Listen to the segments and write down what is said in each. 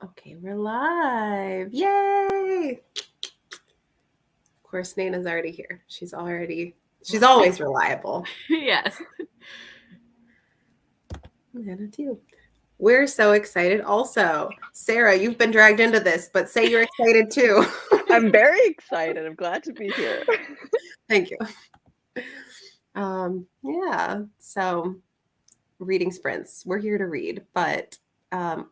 Okay, we're live. Yay! Of course, Nana's already here. She's always reliable. Yes. Nana too. We're so excited. Also, Sarah, you've been dragged into this, but say you're excited too. I'm very excited. I'm glad to be here. Thank you. Yeah. So, reading sprints. We're here to read, but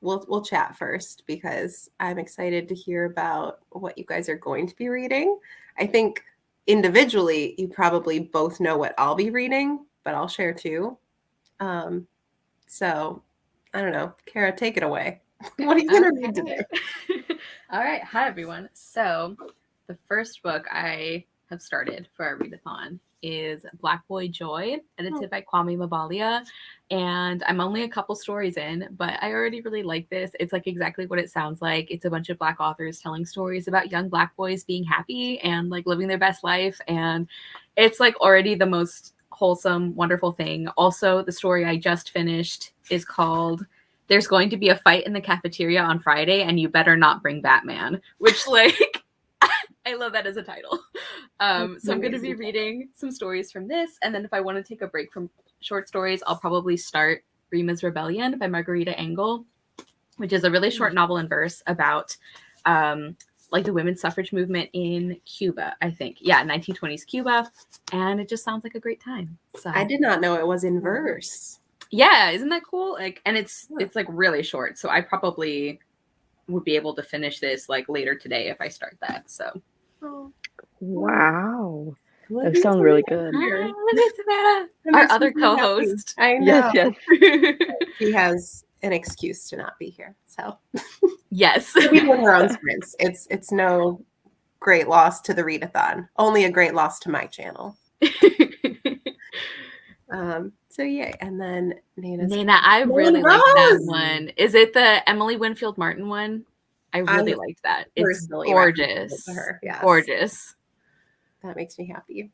we'll chat first because I'm excited to hear about what you guys are going to be reading. I think individually, you probably both know what I'll be reading, but I'll share too. So I don't know, Kara, take it away. What are you going to read today? All right. Hi, everyone. So the first book I have started for our readathon is Black Boy Joy, edited by Kwame Mabalia. And I'm only a couple stories in, but I already really like this. It's like exactly what it sounds like. It's a bunch of Black authors telling stories about young Black boys being happy and like living their best life. And it's like already the most wholesome, wonderful thing. Also, the story I just finished is called There's Going to Be a Fight in the Cafeteria on Friday and You Better Not Bring Batman, which like I love that as a title. So I'm going to be reading some stories from this, and then if I want to take a break from short stories, I'll probably start Rima's Rebellion by Margarita Engel, which is a really short novel in verse about like the women's suffrage movement in Cuba, I think. Yeah, 1920s Cuba, and it just sounds like a great time. So I did not know it was in verse. Yeah, isn't that cool? Like, and it's like really short, so I probably would be able to finish this like later today if I start that. So Wow. That sounds really good. Our other co-host. I know. Yes. She has an excuse to not be here. So yes. with her own sprints. It's no great loss to the readathon. Only a great loss to my channel. So yay. And then Nana, I really like that one. Is it the Emily Winfield Martin one? I really liked that. It's gorgeous. To her. Yes. Gorgeous. That makes me happy.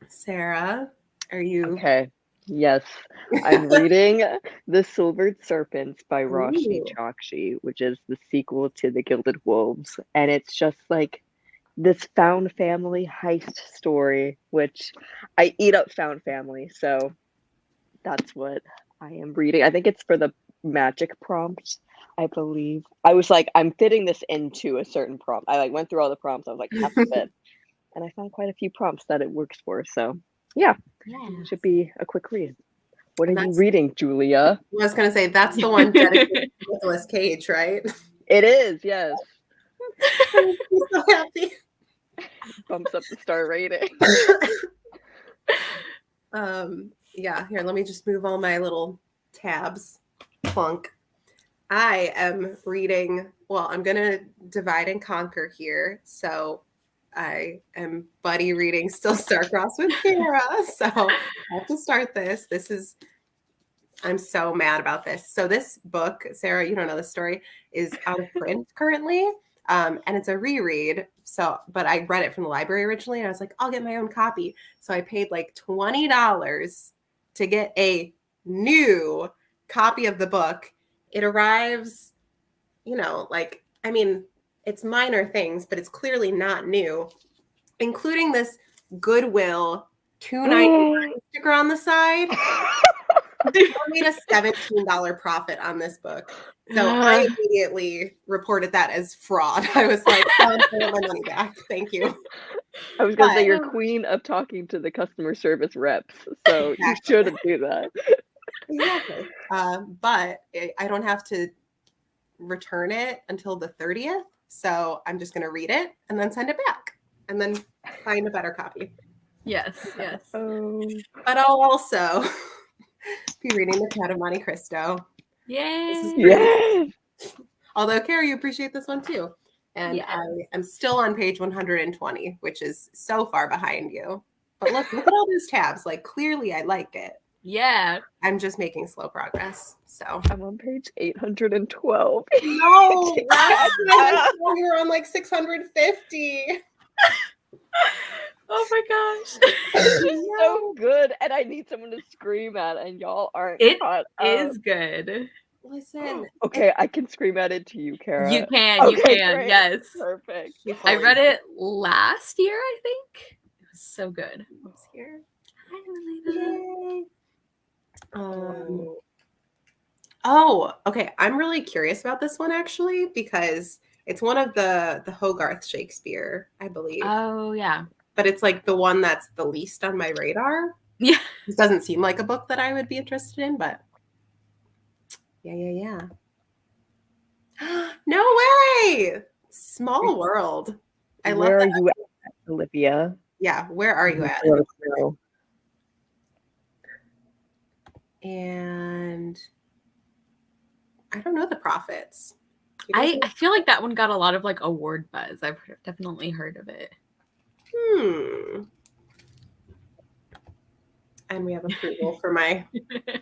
Sarah, are you okay? Yes, I'm reading The Silvered Serpents by Roshni Chokshi, which is the sequel to The Gilded Wolves, and it's just like this found family heist story, which I eat up found family, so that's what I am reading. I think it's for the magic prompt, I believe. I was like, I'm fitting this into a certain prompt. I like went through all the prompts. I was like, have to fit. And I found quite a few prompts that it works for. So yeah. Should be a quick read. What are you reading, Julia? I was going to say, that's the one dedicated to Nicolas Cage, right? It is, yes. I'm so happy. Bumps up the star rating. Yeah, here, let me just move all my little tabs. Plunk. I am reading, well, I'm going to divide and conquer here. So I am buddy reading Still Star-Crossed with Kara. So I have to start this. I'm so mad about this. So this book, Sarah, you don't know the story, is out of print currently. And it's a reread. So, but I read it from the library originally, and I was like, I'll get my own copy. So I paid like $20 to get a new copy of the book. It arrives, it's minor things, but it's clearly not new, including this Goodwill $2.99 sticker on the side. I made a $17 profit on this book. So I immediately reported that as fraud. I was like, I want my money back. Thank you. I was going to say you're queen of talking to the customer service reps. So you shouldn't do that. Exactly. But I don't have to return it until the 30th. So I'm just going to read it and then send it back and then find a better copy. Yes. But I'll also be reading The Cat of Monte Cristo. Yay! Although, Kara, you appreciate this one too. And I am still on page 120, which is so far behind you. But look at all those tabs. Like, clearly I like it. Yeah. I'm just making slow progress. So I'm on page 812. No, last time we were on like 650. Oh my gosh. It's so good. And I need someone to scream at, and y'all aren't. It is good. Listen. Okay, I can scream at it to you, Kara. You can, Great. yes. Perfect. I read it last year, I think. It was so good. It's here. Hi, Yay. Oh, okay. I'm really curious about this one actually because it's one of the Hogarth Shakespeare, I believe. Oh, yeah. But it's like the one that's the least on my radar. Yeah. This doesn't seem like a book that I would be interested in, but yeah. No way! Small World. I love Where that. are you at, Olivia? Yeah, where are you at? Let us know. And I don't know the Prophets. I feel like that one got a lot of like award buzz. I've definitely heard of it. And we have approval for my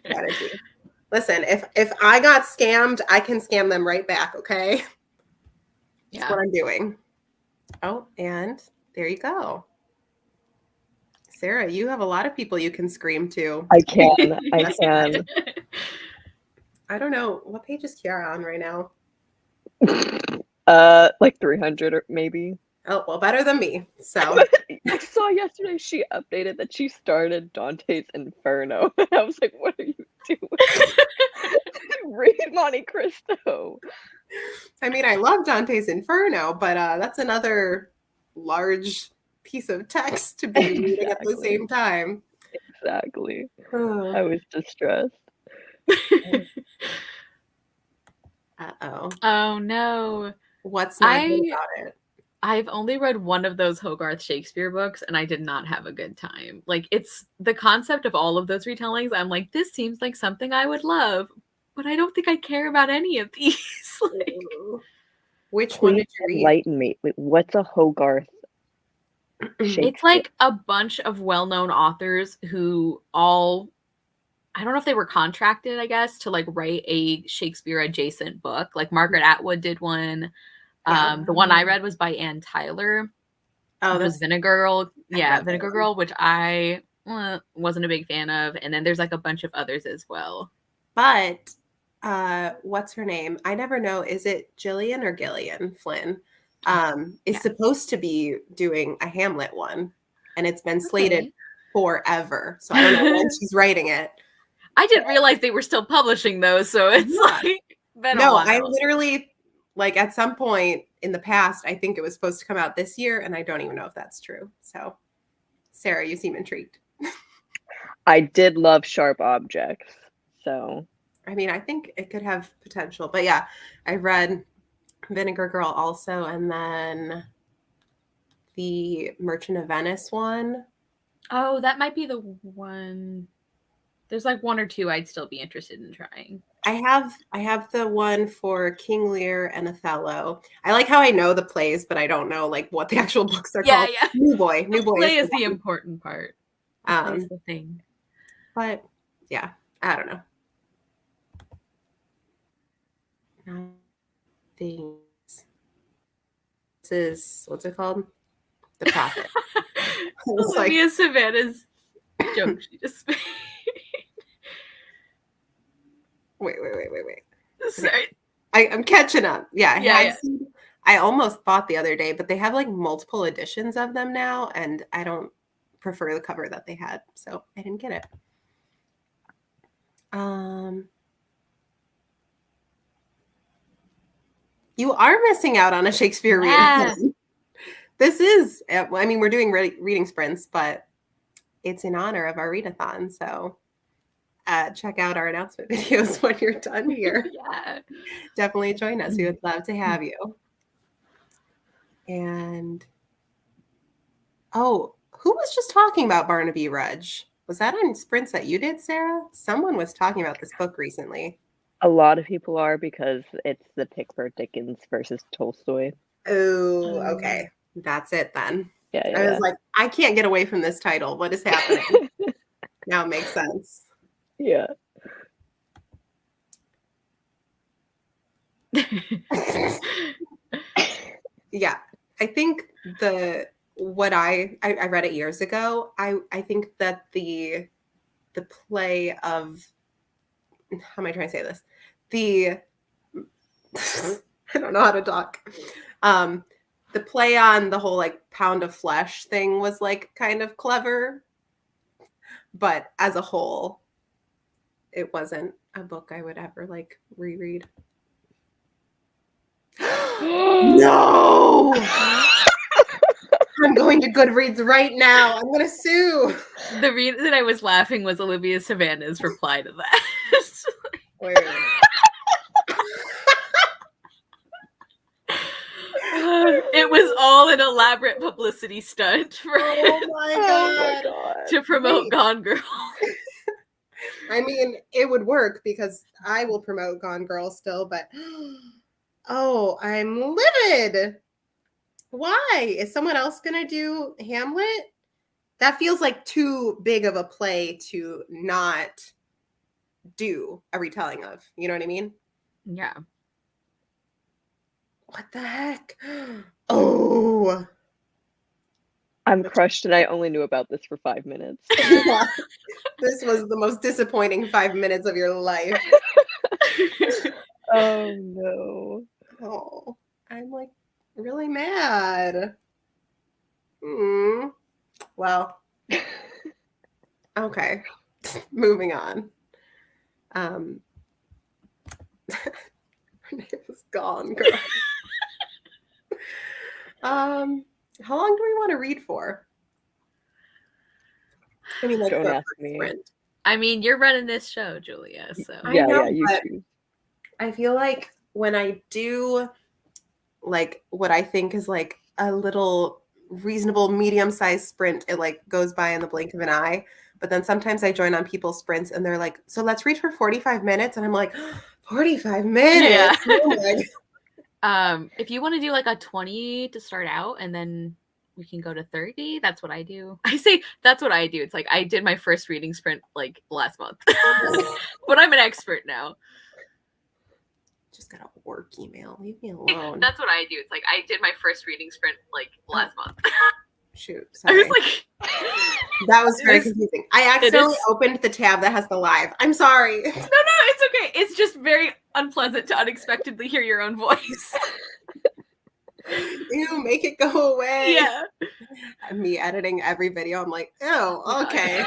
strategy. Listen, if I got scammed, I can scam them right back, okay? That's what I'm doing. Oh, and there you go. Sarah, you have a lot of people you can scream to. I can. I don't know. What page is Kiara on right now? Like 300 or maybe. Oh, well, better than me. So I saw yesterday she updated that she started Dante's Inferno. I was like, what are you doing? Read Monte Cristo. I mean, I love Dante's Inferno, but that's another large piece of text to be reading at the same time. Exactly. I was distressed. Uh-oh. Oh, no. What's not good about it? I've only read one of those Hogarth Shakespeare books, and I did not have a good time. Like, it's the concept of all of those retellings. I'm like, this seems like something I would love, but I don't think I care about any of these. Like, which one did you read? Enlighten me. Wait, what's a Hogarth Shakespeare? It's like a bunch of well-known authors who all, I don't know if they were contracted, I guess, to like write a Shakespeare adjacent book. Like Margaret Atwood did one. The one I read was by Anne Tyler. Which was Vinegar Girl. Yeah, Vinegar Girl, which I wasn't a big fan of. And then there's like a bunch of others as well. But what's her name? I never know. Is it Gillian or Gillian Flynn? Is supposed to be doing a Hamlet one, and it's been slated forever. So I don't know when she's writing it. I didn't realize they were still publishing those, so it's like been a while. I literally, like, at some point in the past, I think it was supposed to come out this year, and I don't even know if that's true. So, Sarah, you seem intrigued. I did love Sharp Objects, so. I mean, I think it could have potential. But yeah, I read Vinegar Girl also, and then the Merchant of Venice one. Oh, that might be the one. There's like one or two I'd still be interested in trying. I have the one for King Lear and Othello. I like how I know the plays, but I don't know like what the actual books are called. Yeah. New Boy. The play is the important part. That's the thing. But yeah, I don't know. Things. This is, what's it called? The Prophet. Olivia Savannah's joke she just made. Wait. Sorry. I'm catching up. Yeah. I almost bought the other day, but they have like multiple editions of them now, and I don't prefer the cover that they had, so I didn't get it. You are missing out on a Shakespeare reading. This is, I mean, we're doing reading sprints, but it's in honor of our readathon, so check out our announcement videos when you're done here. Definitely join us. We would love to have you. And who was just talking about Barnaby Rudge? Was that on sprints that you did, Sarah? Someone was talking about this book recently. A lot of people are, because it's the Pickford Dickens versus Tolstoy. Oh, okay. That's it then. Yeah. I was like, I can't get away from this title. What is happening? Now it makes sense. Yeah. Yeah. I think what I read it years ago. I think that the play of, how am I trying to say this? the I don't know how to talk. The play on the whole like pound of flesh thing was like kind of clever, but as a whole, it wasn't a book I would ever like reread. No! I'm going to Goodreads right now. I'm gonna sue. The reason I was laughing was Olivia Savannah's reply to that. Wait. It was all an elaborate publicity stunt for Oh my god. to promote Gone Girl. I mean, it would work because I will promote Gone Girl still, but oh, I'm livid. Why? Is someone else gonna do Hamlet? That feels like too big of a play to not do a retelling of. You know what I mean? Yeah. What the heck? Oh. I'm crushed and I only knew about this for 5 minutes. Yeah. This was the most disappointing 5 minutes of your life. Oh no. Oh, I'm like really mad. Well, okay. Moving on. Her name is Gone Girl. How long do we want to read for? I mean, like Don't the ask me. sprint. I mean, you're running this show, Julia. So Yeah, you but choose. I feel like when I do like what I think is like a little reasonable medium-sized sprint, it like goes by in the blink of an eye. But then sometimes I join on people's sprints and they're like, so let's read for 45 minutes. And I'm like, 45 minutes? Yeah. Oh my if you want to do like a 20 to start out and then we can go to 30, that's what I do. I say that's what I do. It's like I did my first reading sprint like last month. But I'm an expert now. Just got a work email. Leave me alone. That's what I do. It's like I did my first reading sprint like last month. Shoot. I Sorry. was like, that was very confusing. I accidentally opened the tab that has the live. I'm sorry. No, it's okay. It's just very unpleasant to unexpectedly hear your own voice. Ew, make it go away. Yeah. And me editing every video, I'm like, oh, okay.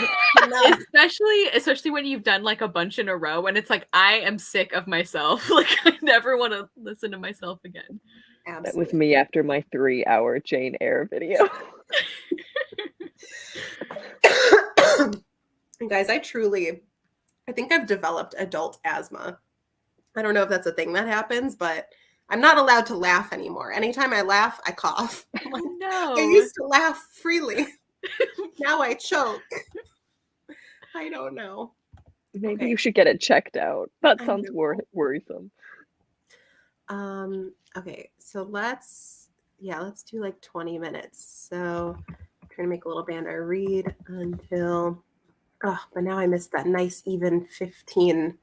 Especially when you've done like a bunch in a row and it's like I am sick of myself. Like I never want to listen to myself again. Absolutely. That was me after my 3-hour Jane Eyre video. Guys, I think I've developed adult asthma. I don't know if that's a thing that happens, but I'm not allowed to laugh anymore. Anytime I laugh, I cough. Like, No. I used to laugh freely. Now I choke. I don't know. Maybe you should get it checked out. That I sounds know. worrisome. Okay, so let's do like 20 minutes. So I'm trying to make a little band. I read until but now I missed that nice even 15,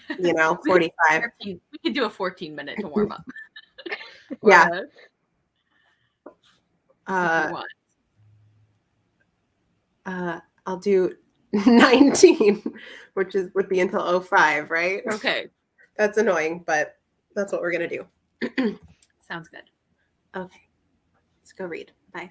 45. We could do a 14-minute to warm up. Yeah. If you want. I'll do 19, which would be until 05, right? Okay. That's annoying, but that's what we're gonna do. Sounds good. Okay. Let's go read. Bye.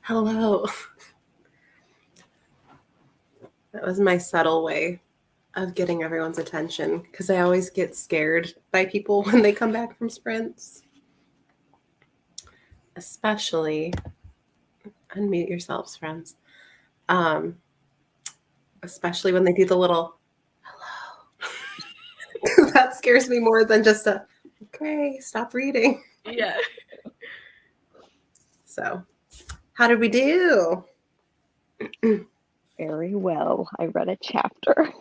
Hello. That was my subtle way of getting everyone's attention because I always get scared by people when they come back from sprints. Especially, unmute yourselves, friends. Especially when they do the little hello. That scares me more than just a, okay, stop reading. Yeah. So, how did we do? Very well. I read a chapter.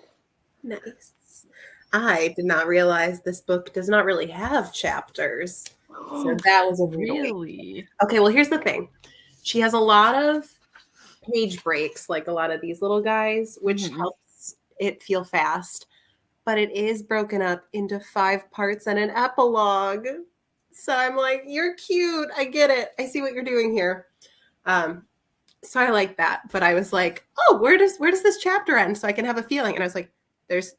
Nice. I did not realize this book does not really have chapters. So that was a Really? Okay, well, here's the thing. She has a lot of page breaks, like a lot of these little guys, which helps it feel fast. But it is broken up into 5 parts and an epilogue. So I'm like, you're cute. I get it. I see what you're doing here. So I like that. But I was like, oh, where does this chapter end? So I can have a feeling. And I was like, there's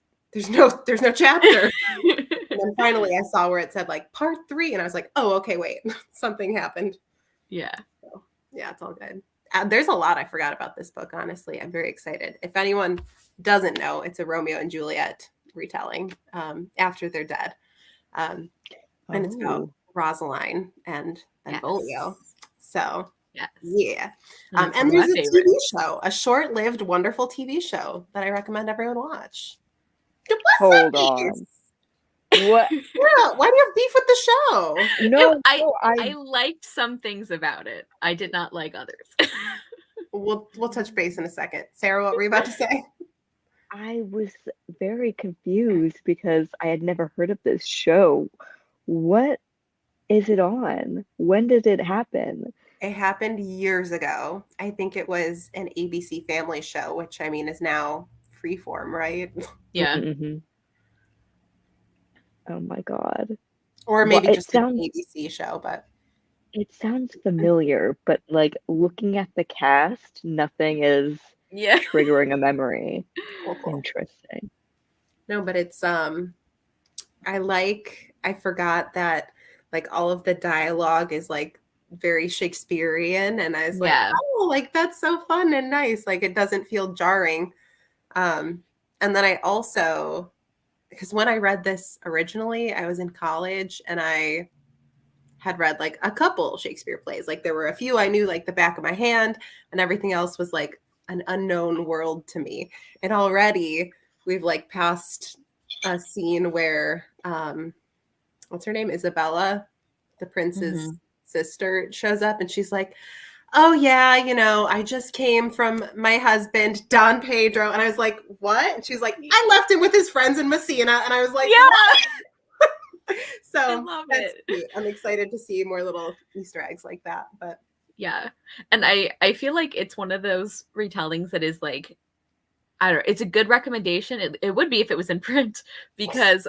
no chapter. And then finally I saw where it said like part 3. And I was like, oh, okay, wait. Something happened. Yeah. So, yeah, it's all good. There's a lot I forgot about this book, honestly. I'm very excited. If anyone doesn't know, it's a Romeo and Juliet retelling after they're dead. And it's about Rosaline and Benvolio. So, yeah. And there's a TV show, a short-lived, wonderful TV show that I recommend everyone watch. Hold on. What? Yeah, why do you have beef with the show? No, I liked some things about it. I did not like others. We'll touch base in a second. Sarah, what were you about to say? I was very confused because I had never heard of this show. What is it on? When did it happen? It happened years ago. I think it was an ABC Family show, which I mean is now Freeform, right? Yeah. Mm-hmm. Oh my God. Or maybe just an ABC show, but it sounds familiar, but like looking at the cast, nothing is triggering a memory. Cool. Interesting. No, but it's I forgot that like all of the dialogue is like very Shakespearean, and I was like, oh, like that's so fun and nice. Like it doesn't feel jarring. And then I also, because when I read this originally, I was in college and I had read like a couple Shakespeare plays. Like there were a few I knew like the back of my hand, and everything else was like an unknown world to me. And already we've like passed a scene where what's her name? Isabella, the prince's sister, shows up and she's like, oh yeah, you know, I just came from my husband, Don Pedro. And I was like, what? And she's like, I left him with his friends in Messina. And I was like, yeah. So I love it. Cute. I'm excited to see more little Easter eggs like that. But yeah. And I feel like it's one of those retellings that is like, I don't know, it's a good recommendation. It would be if it was in print, because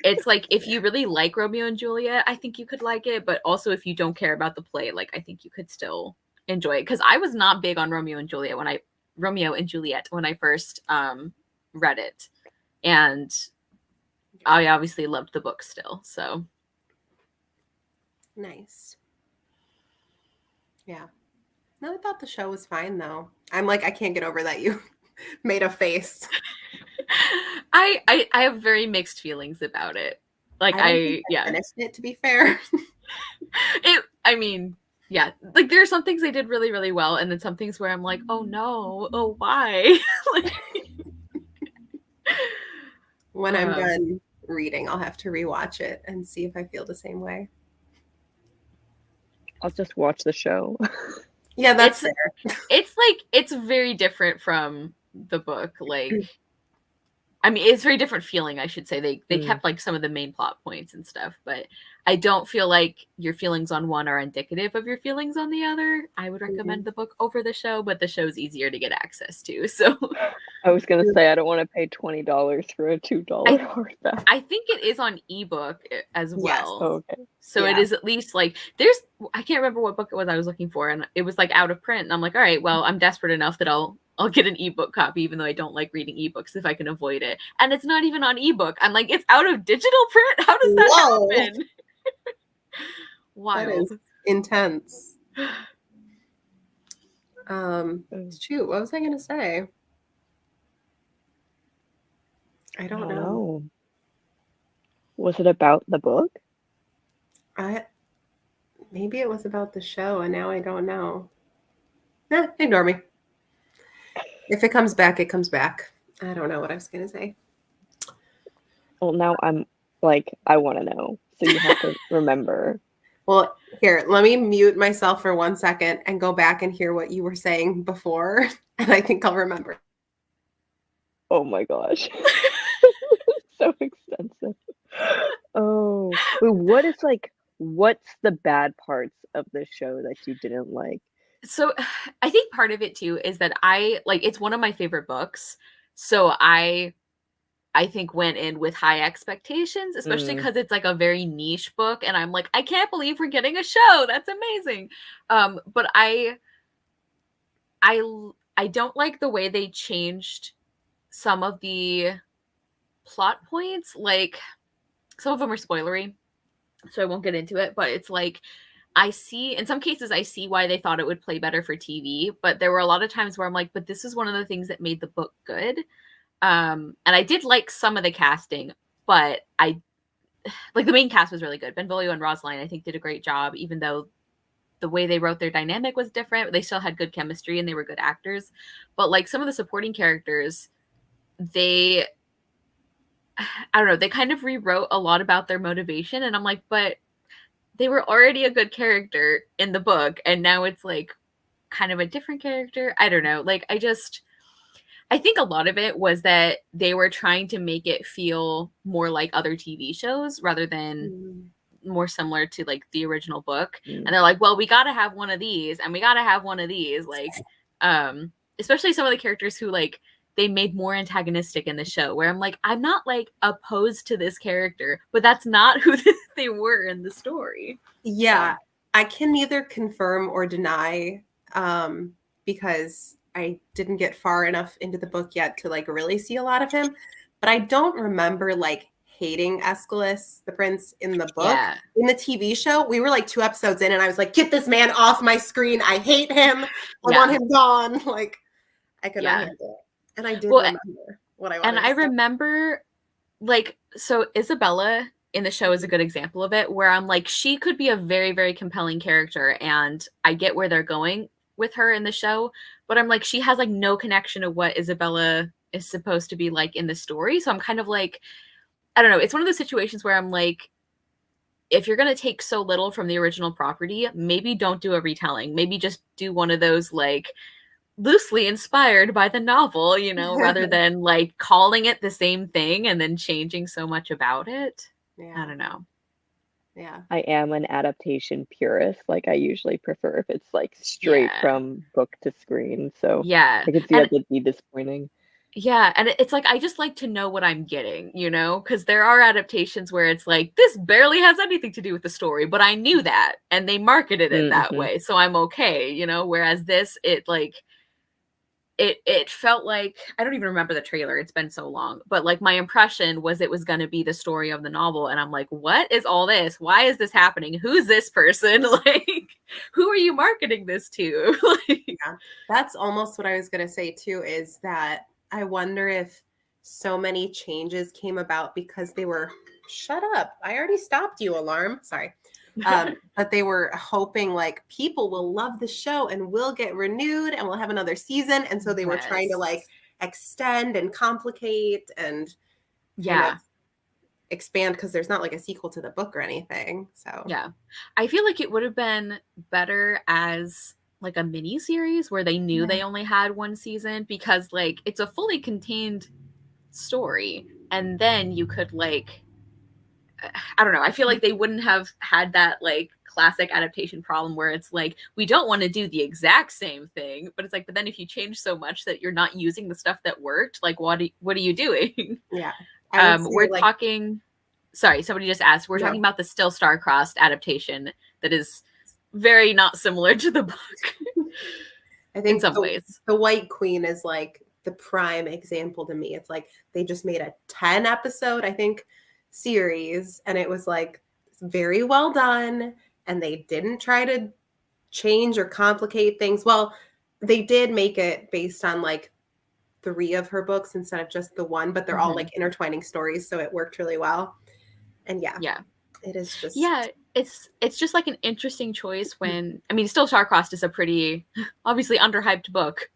it's like if you really like Romeo and Juliet, I think you could like it. But also if you don't care about the play, like I think you could still enjoy it. Because I was not big on Romeo and Juliet when I first read it. And I obviously loved the book still. So nice. Yeah. No, I thought the show was fine though. I'm like, I can't get over that you made a face. I have very mixed feelings about it. Like I finished it, to be fair. I mean, yeah, like there are some things they did really, really well, and then some things where I'm like, oh no, oh why? Like, when I'm done reading, I'll have to rewatch it and see if I feel the same way. I'll just watch the show. Yeah, that's fair. It's like it's very different from the book. Like, I mean, it's very different feeling, I should say. They kept like some of the main plot points and stuff, but I don't feel like your feelings on one are indicative of your feelings on the other. I would recommend the book over the show, but the show's easier to get access to. So I was gonna say I don't want to pay $20 for a $2 hardback. I think it is on ebook as well. Yes. Oh, okay. So it is at least like I can't remember what book it was I was looking for, and it was like out of print. And I'm like, all right, well, I'm desperate enough that I'll get an ebook copy, even though I don't like reading ebooks if I can avoid it. And it's not even on ebook. I'm like, it's out of digital print? How does that happen? Wild. That is intense. Shoot, what was I gonna say? I I don't don't know. know. Was it about the book? Maybe it was about the show, and now I don't know. Ignore me. If it comes back, it comes back. I don't know what I was gonna say. Well, now I'm like, I want to know. So you have to remember. Well, here, let me mute myself for 1 second and go back and hear what you were saying before, and I think I'll remember. Oh my gosh. So extensive. Oh, wait, what's the bad parts of the show that you didn't like? So I think part of it too is that it's one of my favorite books. So I think went in with high expectations, especially because it's like a very niche book, and I'm like, I can't believe we're getting a show. That's amazing. But I don't like the way they changed some of the plot points. Like some of them are spoilery, so I won't get into it. But it's like in some cases I see why they thought it would play better for TV, but there were a lot of times where I'm like, but this is one of the things that made the book good. And I did like some of the casting, but the main cast was really good. Benvolio and Rosaline, I think, did a great job, even though the way they wrote their dynamic was different. They still had good chemistry and they were good actors. But like some of the supporting characters, I don't know, they kind of rewrote a lot about their motivation. And I'm like, but they were already a good character in the book. And now it's like kind of a different character. I don't know. Like, I think a lot of it was that they were trying to make it feel more like other TV shows rather than more similar to like the original book. And they're like, well, we got to have one of these and we got to have one of these. Like, especially some of the characters who like they made more antagonistic in the show, where I'm like, I'm not like opposed to this character, but that's not who they were in the story. Yeah, I can neither confirm or deny because I didn't get far enough into the book yet to like really see a lot of him, but I don't remember like hating Aeschylus, the prince, in the book. Yeah. In the TV show, we were like 2 episodes in and I was like, get this man off my screen. I hate him. I want him gone. Like, I could not handle it. And I did remember what I wanted. And I remember, like, so Isabella in the show is a good example of it, where I'm like, she could be a very, very compelling character, and I get where they're going with her in the show, but I'm like, she has like no connection to what Isabella is supposed to be like in the story. So I'm kind of like, I don't know. It's one of those situations where I'm like, if you're going to take so little from the original property, maybe don't do a retelling. Maybe just do one of those like loosely inspired by the novel, you know, rather than like calling it the same thing and then changing so much about it. I don't know. Yeah. I am an adaptation purist. Like, I usually prefer if it's like straight from book to screen. So I can see that would be disappointing. Yeah, and it's like I just like to know what I'm getting, you know, because there are adaptations where it's like this barely has anything to do with the story, but I knew that and they marketed it that way, so I'm okay, you know. Whereas this, it like it felt like, I don't even remember the trailer, it's been so long, but like my impression was it was going to be the story of the novel, and I'm like, what is all this? Why is this happening? Who's this person? Like, who are you marketing this to? Like, yeah, that's almost what I was going to say too, is that I wonder if so many changes came about because they were, shut up, I already stopped you, alarm, sorry. But they were hoping like people will love the show and we'll get renewed and we'll have another season. And so they were trying to like extend and complicate and kind of expand, because there's not like a sequel to the book or anything. So yeah, I feel like it would have been better as like a mini series where they knew they only had one season, because like it's a fully contained story, and then you could like, I don't know, I feel like they wouldn't have had that like classic adaptation problem where it's like, we don't want to do the exact same thing, but it's like, but then if you change so much that you're not using the stuff that worked, like what are you doing? Yeah. We're like, talking, sorry, somebody just asked, we're talking about the Still Star-Crossed adaptation that is very not similar to the book. I think in some ways the White Queen is like the prime example to me. It's like they just made a 10 episode, I think, series, and it was like very well done, and they didn't try to change or complicate things. Well, they did make it based on like 3 of her books instead of just the one, but they're all like intertwining stories, so it worked really well. And yeah, it is just it's just like an interesting choice when, I mean, still Starcrossed is a pretty obviously underhyped book,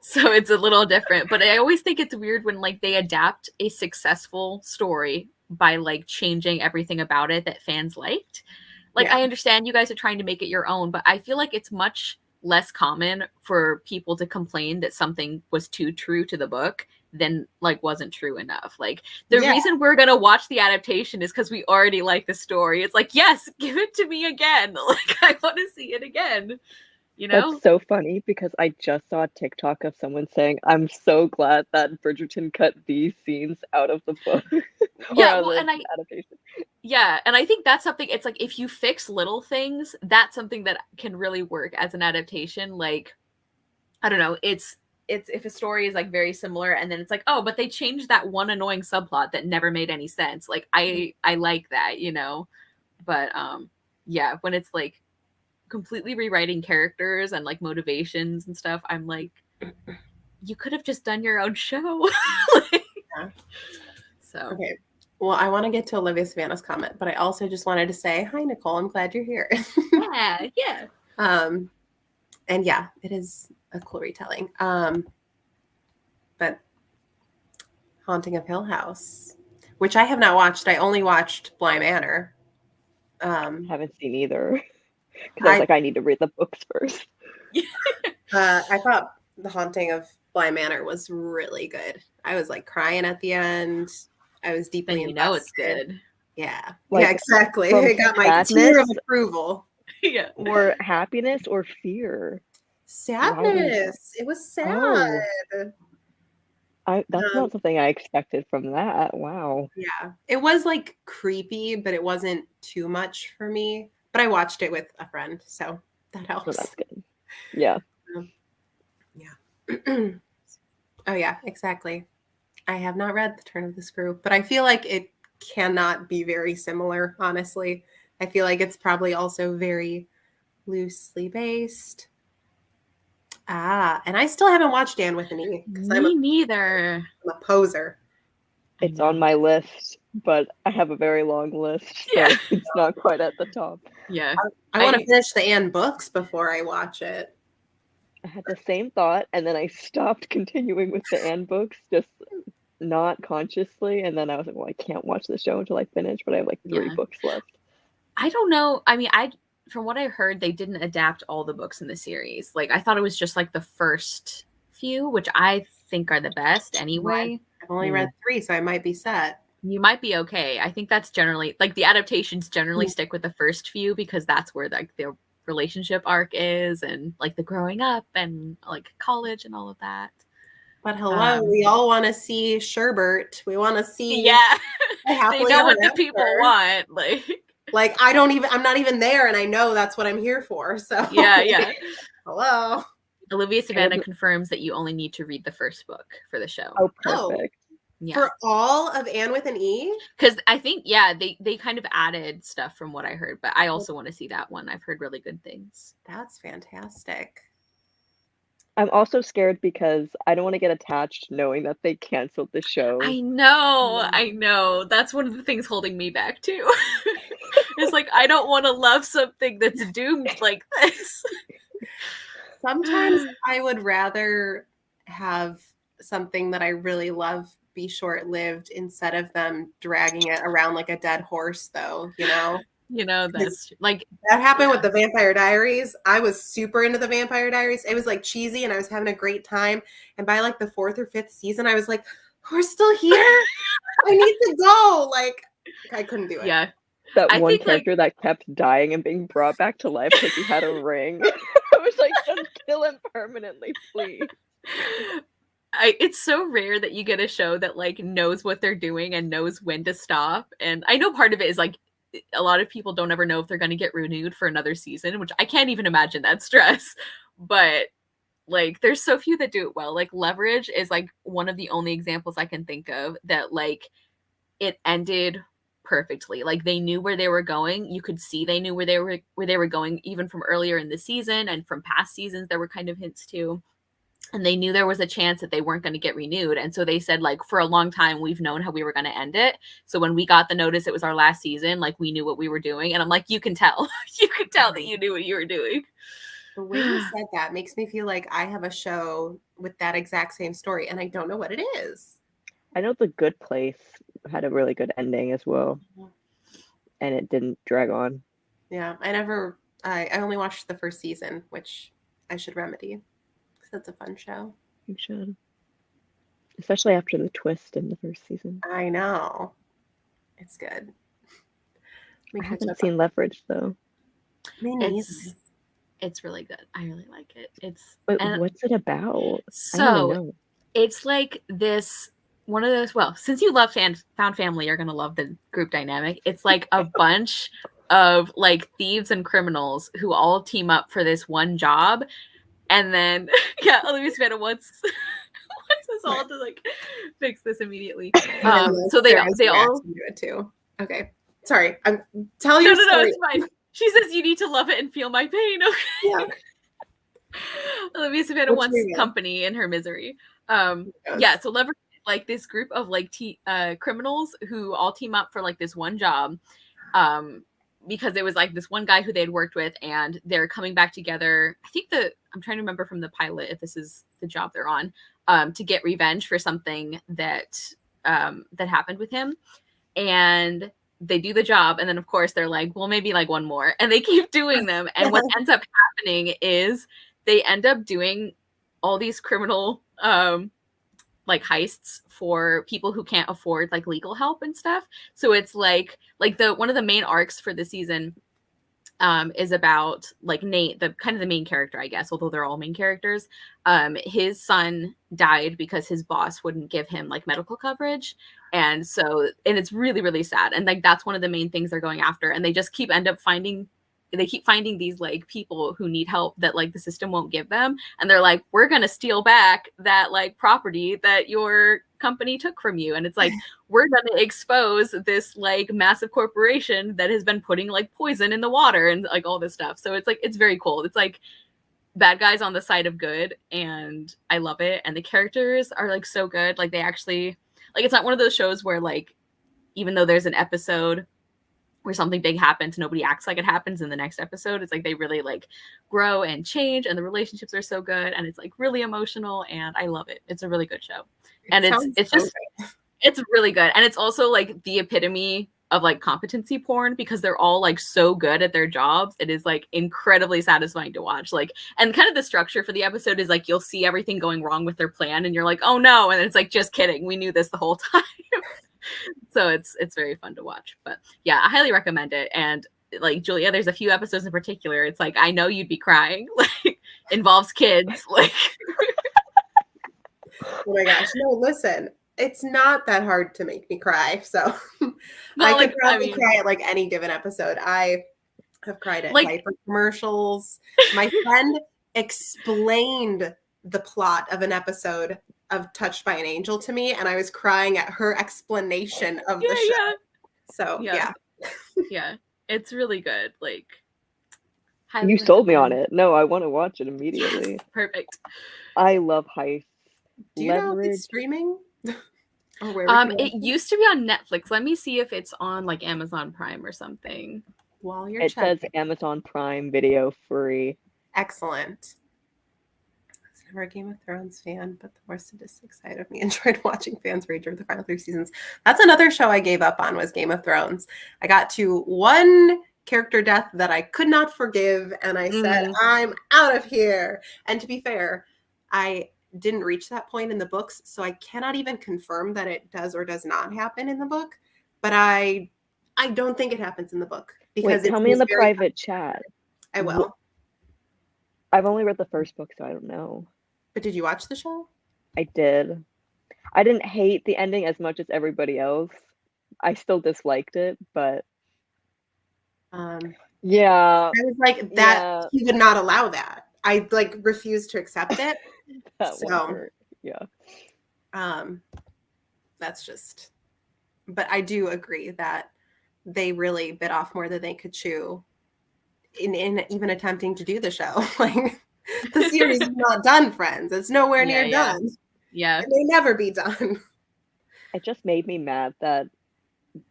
so it's a little different, but I always think it's weird when like they adapt a successful story by like changing everything about it that fans liked. Like, I understand you guys are trying to make it your own, but I feel like it's much less common for people to complain that something was too true to the book than like wasn't true enough. Like, the reason we're gonna watch the adaptation is because we already like the story. It's like, yes, give it to me again. Like, I want to see it again. You know? That's so funny because I just saw a TikTok of someone saying, I'm so glad that Bridgerton cut these scenes out of the book. Adaptation. Yeah, and I think that's something, it's like if you fix little things, that's something that can really work as an adaptation. Like, I don't know, it's if a story is like very similar and then it's like, oh, but they changed that one annoying subplot that never made any sense. Like, I like that, you know? But yeah, when it's like completely rewriting characters and like motivations and stuff, I'm like, you could have just done your own show. Like, so okay. Well, I want to get to Olivia Savannah's comment, but I also just wanted to say, hi, Nicole. I'm glad you're here. yeah. And yeah, it is a cool retelling. But Haunting of Hill House, which I have not watched. I only watched Bly Manor. Haven't seen either. Because I was like, I need to read the books first. I thought The Haunting of Bly Manor was really good. I was like crying at the end. I was deeply invested. Know it's good. Yeah. Like, yeah, exactly. I got my tear of approval. Yeah. Or happiness or fear. Sadness. It was sad. That's not something I expected from that. Wow. Yeah. It was like creepy, but it wasn't too much for me. But I watched it with a friend, so that helps. So that's good. Yeah. Yeah. Oh yeah, exactly. I have not read The Turn of the Screw, but I feel like it cannot be very similar, honestly. I feel like it's probably also very loosely based. And I still haven't watched Anne with an E. Me neither. I'm a poser. It's on my list, but I have a very long list, so it's not quite at the top. Yeah. I want to finish the Anne books before I watch it. I had the same thought, and then I stopped continuing with the Anne books, just not consciously, and then I was like, well, I can't watch the show until I finish, but I have like 3 books left. I don't know. I mean, from what I heard, they didn't adapt all the books in the series. Like, I thought it was just like the first few, which I think are the best anyway. I've only read 3, so I might be set. You might be okay. I think that's generally, like, the adaptations generally stick with the first few because that's where like their relationship arc is, and like the growing up and like college and all of that. But hello, we all want to see Sherbert. We want to see they know what the people want. Like I'm not even there, and I know that's what I'm here for. So yeah. Hello. Olivia Savannah confirms that you only need to read the first book for the show. Oh, perfect. Yeah. For all of Anne with an E? Because I think, they kind of added stuff from what I heard, but I also want to see that one. I've heard really good things. That's fantastic. I'm also scared because I don't want to get attached knowing that they canceled the show. I know. That's one of the things holding me back too. It's like, I don't want to love something that's doomed like this. Sometimes I would rather have something that I really love be short-lived instead of them dragging it around like a dead horse, though, you know? That's like that happened with the Vampire Diaries. I was super into the Vampire Diaries. It was like cheesy and I was having a great time. And by like the 4th or 5th season, I was like, we're still here. I need to go. Like, I couldn't do it. Yeah. That one character that kept dying and being brought back to life because he had a ring. I was like, just kill him permanently, please. It's so rare that you get a show that like knows what they're doing and knows when to stop. And I know part of it is like a lot of people don't ever know if they're going to get renewed for another season, which I can't even imagine that stress. But like, there's so few that do it well. Like, Leverage is like one of the only examples I can think of that like it ended perfectly. Like they knew where they were going. You could see they knew where they were going even from earlier in the season, and from past seasons there were kind of hints too. And they knew there was a chance that they weren't going to get renewed. And so they said, like, for a long time, we've known how we were going to end it. So when we got the notice it was our last season, like, we knew what we were doing. And I'm like, you can tell. You can tell that you knew what you were doing. The way you said that makes me feel like I have a show with that exact same story, and I don't know what it is. I know The Good Place had a really good ending as well, and it didn't drag on. Yeah, I only watched the first season, which I should remedy. That's a fun show. You should. Especially after the twist in the first season. I know. It's good. I haven't seen Leverage, though. It's really good. I really like it. What's it about? So it's like this one of those, well, since you love Found Family, you're going to love the group dynamic. It's like a bunch of like thieves and criminals who all team up for this one job. And then, yeah, Olivia Savannah wants us all to like fix this immediately. So they all do it too. Okay, sorry, I'm telling you. No, it's fine. She says you need to love it and feel my pain. Okay. Yeah. Olivia Savannah wants company in her misery. Yeah. So Leverage, like this group of like criminals who all team up for like this one job. Because it was like this one guy who they had worked with, and they're coming back together. I think I'm trying to remember from the pilot if this is the job they're on, to get revenge for something that happened with him. And they do the job, and then of course they're like, well, maybe like one more, and they keep doing them. And what ends up happening is they end up doing all these criminal like heists for people who can't afford like legal help and stuff. So it's like one of the main arcs for the season is about like Nate, the kind of the main character, I guess, although they're all main characters. His son died because his boss wouldn't give him like medical coverage. And it's really, really sad. And like, that's one of the main things they're going after. And they just keep finding these like people who need help that like the system won't give them. And they're like, we're going to steal back that like property that your company took from you. And it's like, we're going to expose this like massive corporation that has been putting like poison in the water and like all this stuff. So it's like, it's very cool. It's like bad guys on the side of good. And I love it. And the characters are like so good. Like they actually, like, it's not one of those shows where like, even though there's an episode where something big happens, nobody acts like it happens in the next episode. It's like they really like grow and change, and the relationships are so good, and it's like really emotional, and I love it. It's a really good show. And it's really good. And it's also like the epitome of like competency porn, because they're all like so good at their jobs. It is like incredibly satisfying to watch. Like, and kind of the structure for the episode is like you'll see everything going wrong with their plan, and you're like, oh no, and it's like, just kidding, we knew this the whole time. So it's very fun to watch. But yeah, I highly recommend it. And like, Julia, there's a few episodes in particular, it's like, I know you'd be crying. Like, involves kids. Like, oh my gosh, no, listen, it's not that hard to make me cry. So I could probably cry at like any given episode. I have cried at diaper commercials. My friend explained the plot of an episode of Touched by an Angel to me, and I was crying at her explanation of the show. Yeah. So yeah, it's really good. Like, you sold me on it. No, I want to watch it immediately. Yes, perfect. I love heists. Do you know if it's streaming? It used to be on Netflix. Let me see if it's on like Amazon Prime or something. While you're checking. It says Amazon Prime Video free. Excellent. I was never a Game of Thrones fan, but the more sadistic side of me enjoyed watching fans rage over the final 3 seasons. That's another show I gave up on, was Game of Thrones. I got to one character death that I could not forgive, and I said, I'm out of here. And to be fair, I didn't reach that point in the books, so I cannot even confirm that it does or does not happen in the book. But I don't think it happens in the book, because tell me in the private chat. I will. I've only read the first book, so I don't know. But did you watch the show? I did. I didn't hate the ending as much as everybody else. I still disliked it, but yeah. I was like, that he would not allow that. I like refused to accept it. That's just, but I do agree that they really bit off more than they could chew in even attempting to do the show. Like, the series is not done, friends. It's nowhere near done. Yeah. It may never be done. It just made me mad that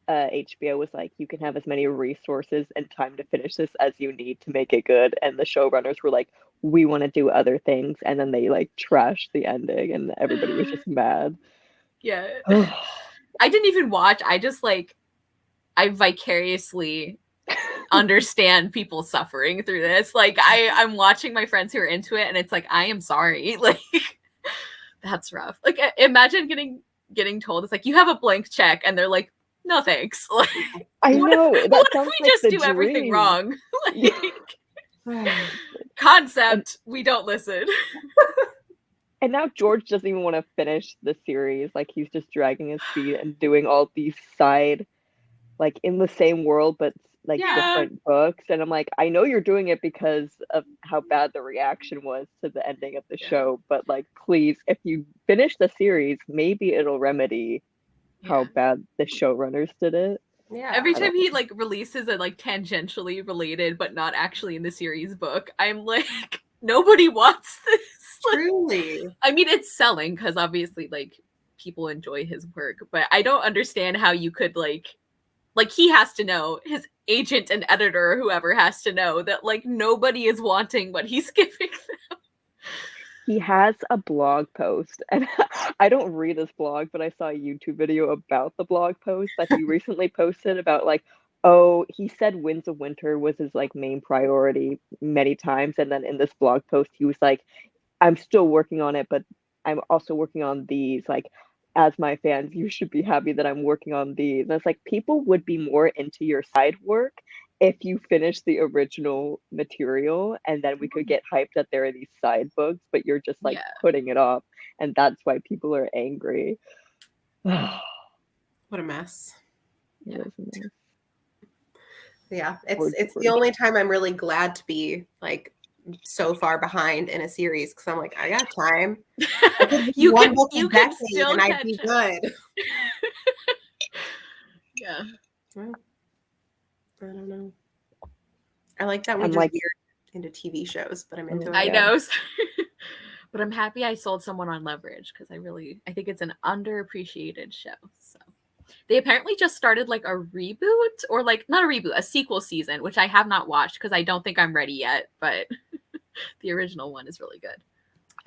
HBO was like, you can have as many resources and time to finish this as you need to make it good. And the showrunners were like, we want to do other things. And then they like trashed the ending and everybody was just mad. Yeah. I didn't even watch. I just like, I vicariously understand people suffering through this. Like I'm watching my friends who are into it and it's like, I am sorry. Like, that's rough. Like, imagine getting told it's like, you have a blank check, and they're like, no thanks. Like, I know. What if we just do everything wrong? Like, concept, we don't listen. And now George doesn't even want to finish the series. Like, he's just dragging his feet and doing all these side, like, in the same world, but like different books. And I'm like, I know you're doing it because of how bad the reaction was to the ending of the show, but like, please, if you finish the series, maybe it'll remedy how bad the showrunners did it. Yeah. Every time he like releases a like tangentially related but not actually in the series book, I'm like, nobody wants this. Truly. I mean, it's selling because obviously like people enjoy his work, but I don't understand how you could like he has to know, his agent and editor, whoever has to know that like nobody is wanting what he's giving them. He has a blog post, and I don't read his blog, but I saw a YouTube video about the blog post that he recently posted about like, oh, he said Winds of Winter was his like main priority many times, and then in this blog post he was like, I'm still working on it, but I'm also working on these, like, as my fans, you should be happy that I'm working on these. And it's like, people would be more into your side work if you finish the original material, and then we could get hyped that there are these side books, but you're just like putting it off, and that's why people are angry. What a mess. Yeah, it's the only time I'm really glad to be like so far behind in a series, because I'm like, I got time. you can still and I'd be good. Yeah. Well, I don't know. I like that we just veered into TV shows, but I'm into it. I know. But I'm happy I sold someone on Leverage, because I think it's an underappreciated show. So they apparently just started like a reboot, or like not a reboot, a sequel season, which I have not watched because I don't think I'm ready yet, but the original one is really good.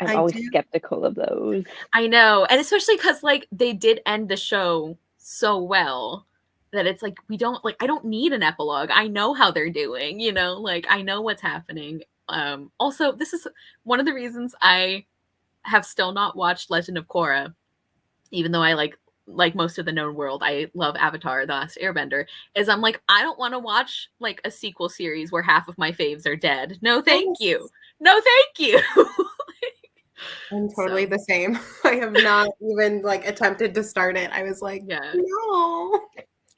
I'm always skeptical of those. I know. And especially because like they did end the show so well that it's like, I don't need an epilogue. I know how they're doing, you know, like I know what's happening. Also, this is one of the reasons I have still not watched Legend of Korra, even though I like most of the known world, I love Avatar, The Last Airbender, is I'm like, I don't want to watch like a sequel series where half of my faves are dead. No, thank you. No, thank you. I'm totally the same. I have not even like attempted to start it. I was like, no.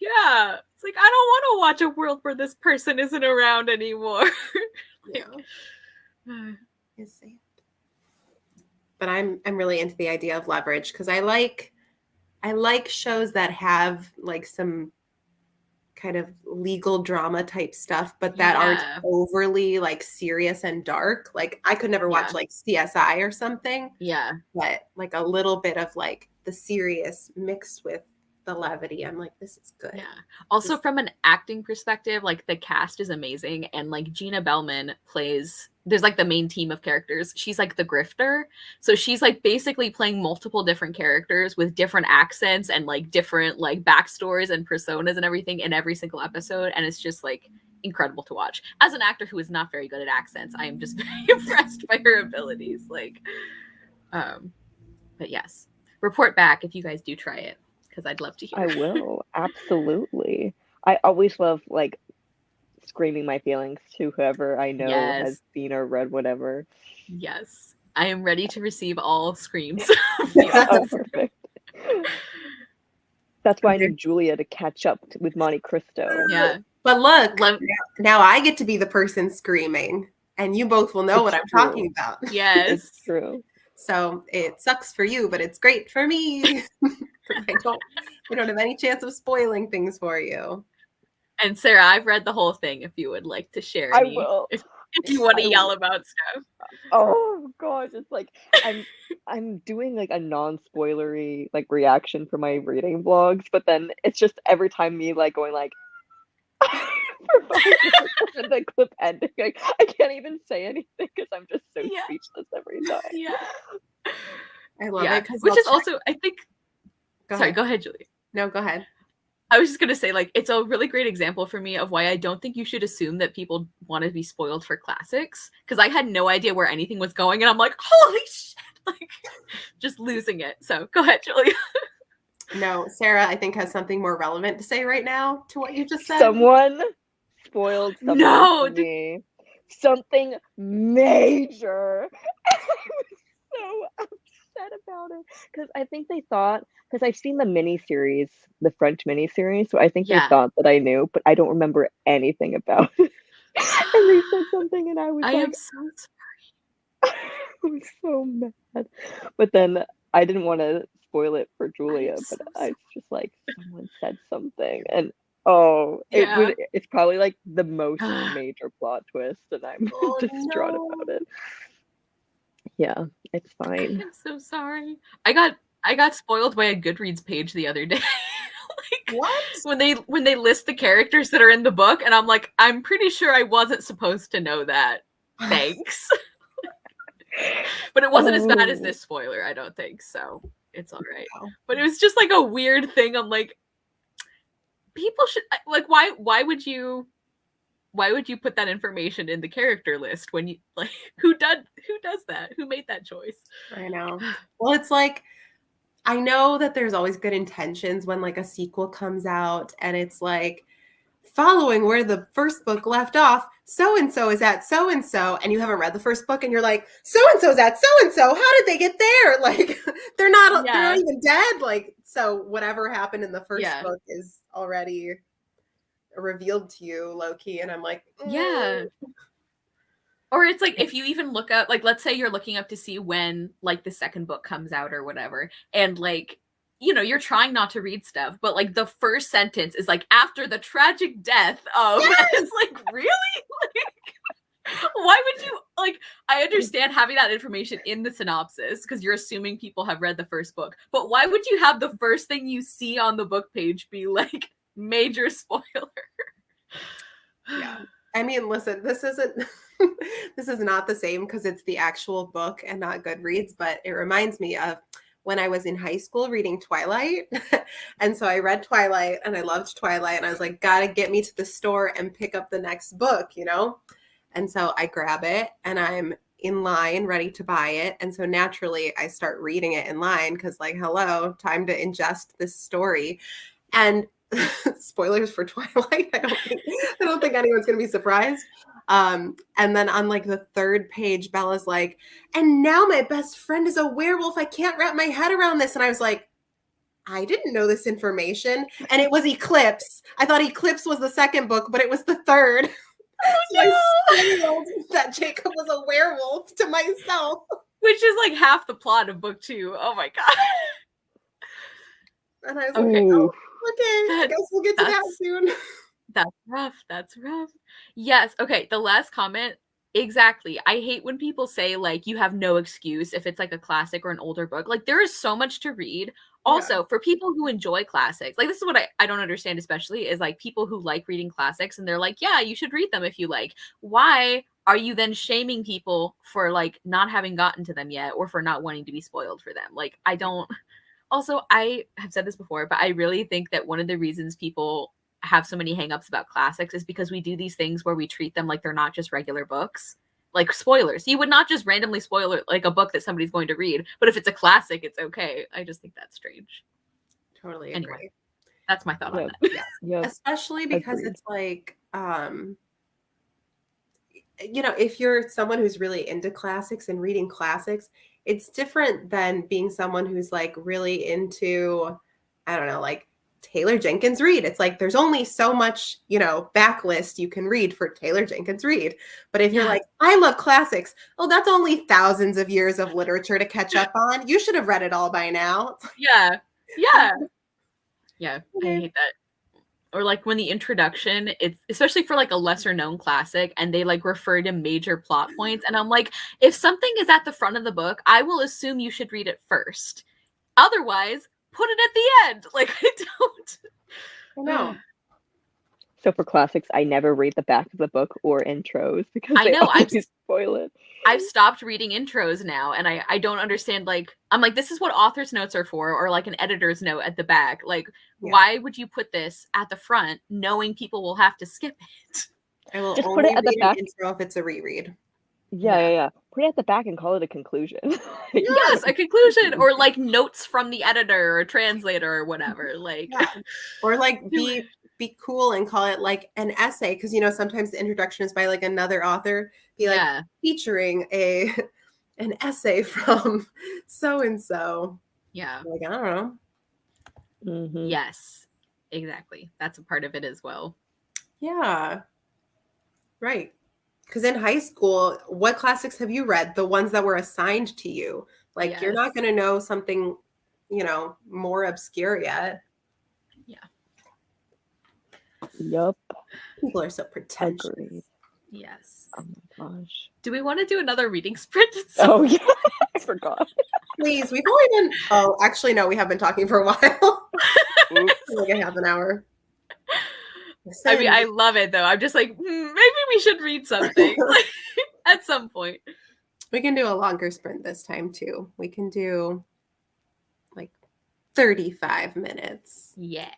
Yeah. It's like, I don't want to watch a world where this person isn't around anymore. It's sad. But I'm really into the idea of Leverage, because I like shows that have like some kind of legal drama type stuff, but that aren't overly like serious and dark. Like I could never watch like CSI or something. Yeah. But like a little bit of like the serious mixed with the levity. I'm like, this is good. Yeah. Also from an acting perspective, like the cast is amazing. And like Gina Bellman there's like the main team of characters. She's like the grifter. So she's like basically playing multiple different characters with different accents and like different like backstories and personas and everything in every single episode. And it's just like incredible to watch. As an actor who is not very good at accents, I am just very impressed by her abilities. Like, but yes, report back if you guys do try it, because I'd love to hear. I will. Absolutely. I always love like screaming my feelings to whoever I know has seen or read whatever. Yes. I am ready to receive all screams. Oh, perfect. That's why I need Julia to catch up with Monte Cristo. Yeah. But look, now I get to be the person screaming, and you both will know what I'm talking about. Yes. It's true. So it sucks for you, but it's great for me. I don't have any chance of spoiling things for you. And Sarah, I've read the whole thing if you would like to share I any. will. If you want to I yell will. about stuff. Oh gosh, it's like I'm doing like a non-spoilery like reaction for my reading vlogs, but then it's just every time me like going like for 5 minutes and the clip ending. Like, I can't even say anything because I'm just so Yeah. speechless every time. Yeah. I love it because which is also, I think. Go Sorry, ahead. go ahead, Julie. No, go ahead. I was just gonna say, like, it's a really great example for me of why I don't think you should assume that people want to be spoiled for classics. Because I had no idea where anything was going, and I'm like, holy shit, like, just losing it. So go ahead, Julie. No, Sarah, I think has something more relevant to say right now to what you just said. Someone spoiled something No, for me. Something major. I was so upset about it because I think they thought, because I've seen the miniseries, the French miniseries, so I think they Yeah. thought that I knew, but I don't remember anything about it. And they said something, and I was I like, am so sorry. I was so mad. But then I didn't want to spoil it for Julia, so but I sorry. was just like, someone said something, and oh, Yeah. it's probably like the most major plot twist, and I'm distraught about it. Yeah, it's fine. I'm so sorry. I got spoiled by a Goodreads page the other day. Like, what? When they list the characters that are in the book, and I'm like, I'm pretty sure I wasn't supposed to know that. Thanks. But it wasn't as bad as this spoiler, I don't think, so it's all right. But it was just like a weird thing. I'm like, people should like, why would you put that information in the character list when you like who does that? Who made that choice? I know. Well, it's like, I know that there's always good intentions when like a sequel comes out and it's like, following where the first book left off, so and so is at so and so, and you haven't read the first book and you're like, so and so's at so and so, how did they get there? Like, they're not even dead. Like, so whatever happened in the first book is already revealed to you, low-key, and I'm like, yeah. Or it's like, if you even look up, like, let's say you're looking up to see when like the second book comes out or whatever, and like, you know, you're trying not to read stuff, but like the first sentence is like, after the tragic death of, it's like, really? Like, why would you, like, I understand having that information in the synopsis because you're assuming people have read the first book, but why would you have the first thing you see on the book page be like, major spoiler? Yeah. I mean, listen, this isn't this is not the same because it's the actual book and not Goodreads, but it reminds me of when I was in high school reading Twilight. And so I read Twilight and I loved Twilight and I was like, gotta get me to the store and pick up the next book, you know? And so I grab it and I'm in line ready to buy it. And so naturally I start reading it in line because like, hello, time to ingest this story. And spoilers for Twilight. I don't think anyone's gonna be surprised. And then on like the third page, Bella's like, and now my best friend is a werewolf. I can't wrap my head around this. And I was like, I didn't know this information. And it was Eclipse. I thought Eclipse was the second book, but it was the third. Oh, so I spoiled that Jacob was a werewolf to myself. Which is like half the plot of book 2. Oh my god. And I was like, oh, okay, I guess we'll get to that soon. That's rough. Yes. Okay. The last comment. Exactly. I hate when people say like you have no excuse if it's like a classic or an older book. Like there is so much to read. Also, for people who enjoy classics, like this is what I don't understand, especially is like people who like reading classics and they're like, yeah, you should read them if you like. Why are you then shaming people for like not having gotten to them yet or for not wanting to be spoiled for them? Like I don't. Also, I have said this before, but I really think that one of the reasons people have so many hangups about classics is because we do these things where we treat them like they're not just regular books, like spoilers. You would not just randomly spoil like a book that somebody's going to read, but if it's a classic, it's okay. I just think that's strange. Totally agree. Anyway, that's my thought on that. Yeah. Especially because it's like, you know, if you're someone who's really into classics and reading classics, it's different than being someone who's like really into, I don't know, like Taylor Jenkins Reid. It's like there's only so much, you know, backlist you can read for Taylor Jenkins Reid. But if you're like, I love classics, oh, that's only thousands of years of literature to catch up on. You should have read it all by now. Yeah. I hate that. or like when the introduction, it's especially for like a lesser known classic, and they like refer to major plot points, and I'm like, if something is at the front of the book, I will assume you should read it first. Otherwise, put it at the end. Like, I don't. I know. So for classics, I never read the back of the book or intros because I they know, always spoil it. I've stopped reading intros now, and I don't understand, like, I'm like, this is what author's notes are for, or like an editor's note at the back. Like, why would you put this at the front knowing people will have to skip it? I will Just only put it at the read back. an intro if it's a reread. Yeah. Put it at the back and call it a conclusion. Yes, a conclusion, or like notes from the editor or translator or whatever. Like, or like be cool and call it like an essay, because you know sometimes the introduction is by like another author. Be like featuring an essay from so and so. Yeah. Like, I don't know. Mm-hmm. Yes, exactly. That's a part of it as well. Yeah. Right. Because in high school, what classics have you read? The ones that were assigned to you. Like, you're not going to know something, you know, more obscure yet. Yeah. Yup. People are so pretentious. Agreed. Yes. Oh my gosh. Do we want to do another reading sprint? Oh, yeah. I forgot. Please, we've only been, oh, actually, no, we have been talking for a while. Like a half an hour. I mean, I love it, though. I'm just like, maybe we should read something like, at some point. We can do a longer sprint this time, too. We can do, like, 35 minutes. Yeah.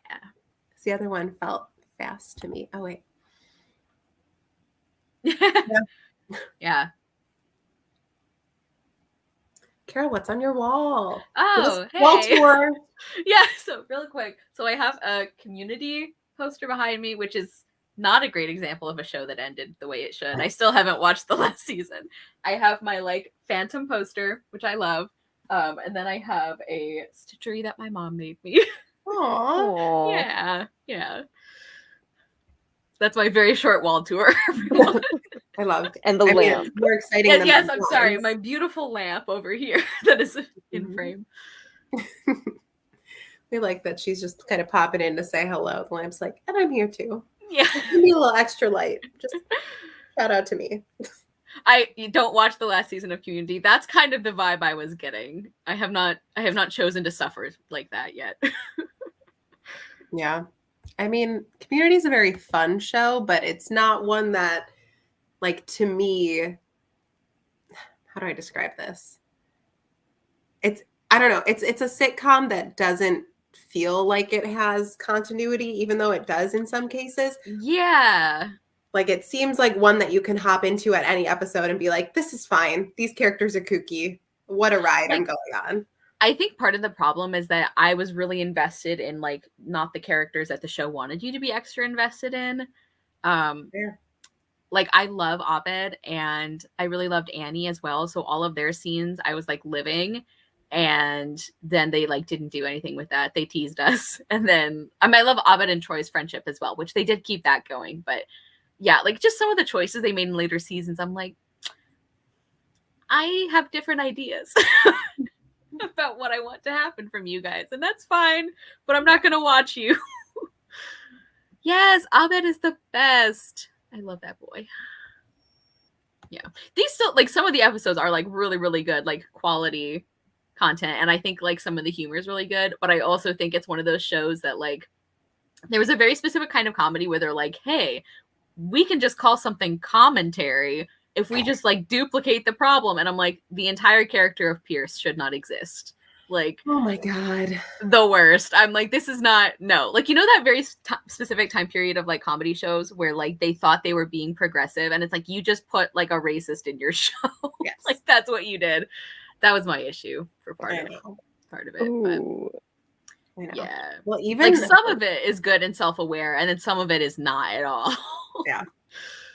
Because the other one felt fast to me. Oh, wait. Yeah. Carol, what's on your wall? Oh, hey. Wall tour. Yeah, so really quick. So I have a Community poster behind me, which is not a great example of a show that ended the way it should. I still haven't watched the last season. I have my like Phantom poster, which I love. And then I have a stitchery that my mom made me. Aww. Yeah. That's my very short wall tour, everyone. I loved it. And the lamp. More exciting than yes, I'm sorry. My beautiful lamp over here that is in frame. We like that she's just kind of popping in to say hello. The lamp's like, and I'm here too. Yeah. Give me a little extra light. Just shout out to me. You don't watch the last season of Community. That's kind of the vibe I was getting. I have not chosen to suffer like that yet. Yeah. I mean, Community is a very fun show, but it's not one that, like, to me, how do I describe this? I don't know. It's a sitcom that doesn't feel like it has continuity, even though it does in some cases. Yeah. Like, it seems like one that you can hop into at any episode and be like, this is fine. These characters are kooky. What a ride I'm going on. I think part of the problem is that I was really invested in, like, not the characters that the show wanted you to be extra invested in. Like, I love Abed, and I really loved Annie as well. So all of their scenes, I was, like, living. And then they, like, didn't do anything with that. They teased us. And then, I love Abed and Troy's friendship as well, which they did keep that going. But, yeah, like, just some of the choices they made in later seasons, I'm like, I have different ideas about what I want to happen from you guys, and that's fine, but I'm not going to watch you. Yes, Abed is the best. I love that boy. Yeah. These still, like, some of the episodes are, like, really, really good, like, quality content, and I think, like, some of the humor is really good, but I also think it's one of those shows that, like, there was a very specific kind of comedy where they're like, hey, we can just call something commentary if we just, like, duplicate the problem. And I'm like, the entire character of Pierce should not exist. Like, oh my God, the worst. I'm like, this is not, no. Like, you know that very specific time period of, like, comedy shows where, like, they thought they were being progressive, and it's like, you just put, like, a racist in your show. Yes. Like, that's what you did. That was my issue for part of it. Ooh. But yeah. Well, even like, some of it is good and self-aware, and then some of it is not at all. Yeah.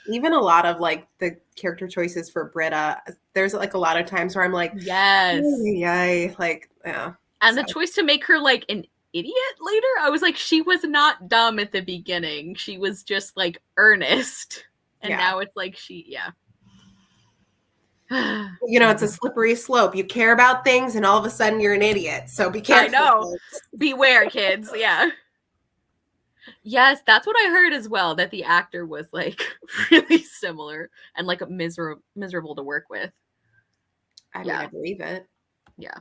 Even a lot of, like, the character choices for Britta, there's, like, a lot of times where I'm like, yes. Yay. Like, yeah. And the choice to make her, like, an idiot later, I was like, she was not dumb at the beginning. She was just, like, earnest. And now it's like you know, it's a slippery slope. You care about things, and all of a sudden you're an idiot. So be careful. I know. Beware, kids. Yeah. Yes, that's what I heard as well. That the actor was like really similar and like miserable to work with. I mean, Yeah. I believe it. Yeah.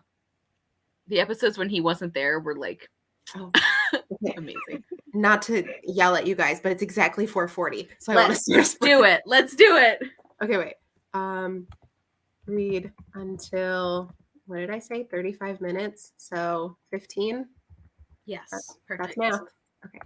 The episodes when he wasn't there were like Oh, okay. amazing. Not to yell at you guys, but it's exactly 4:40. So I want to Let's do it. Let's do it. Okay, wait. Read until, what did I say? 35 minutes. So 15. Yes. That's Perfect. math. Okay.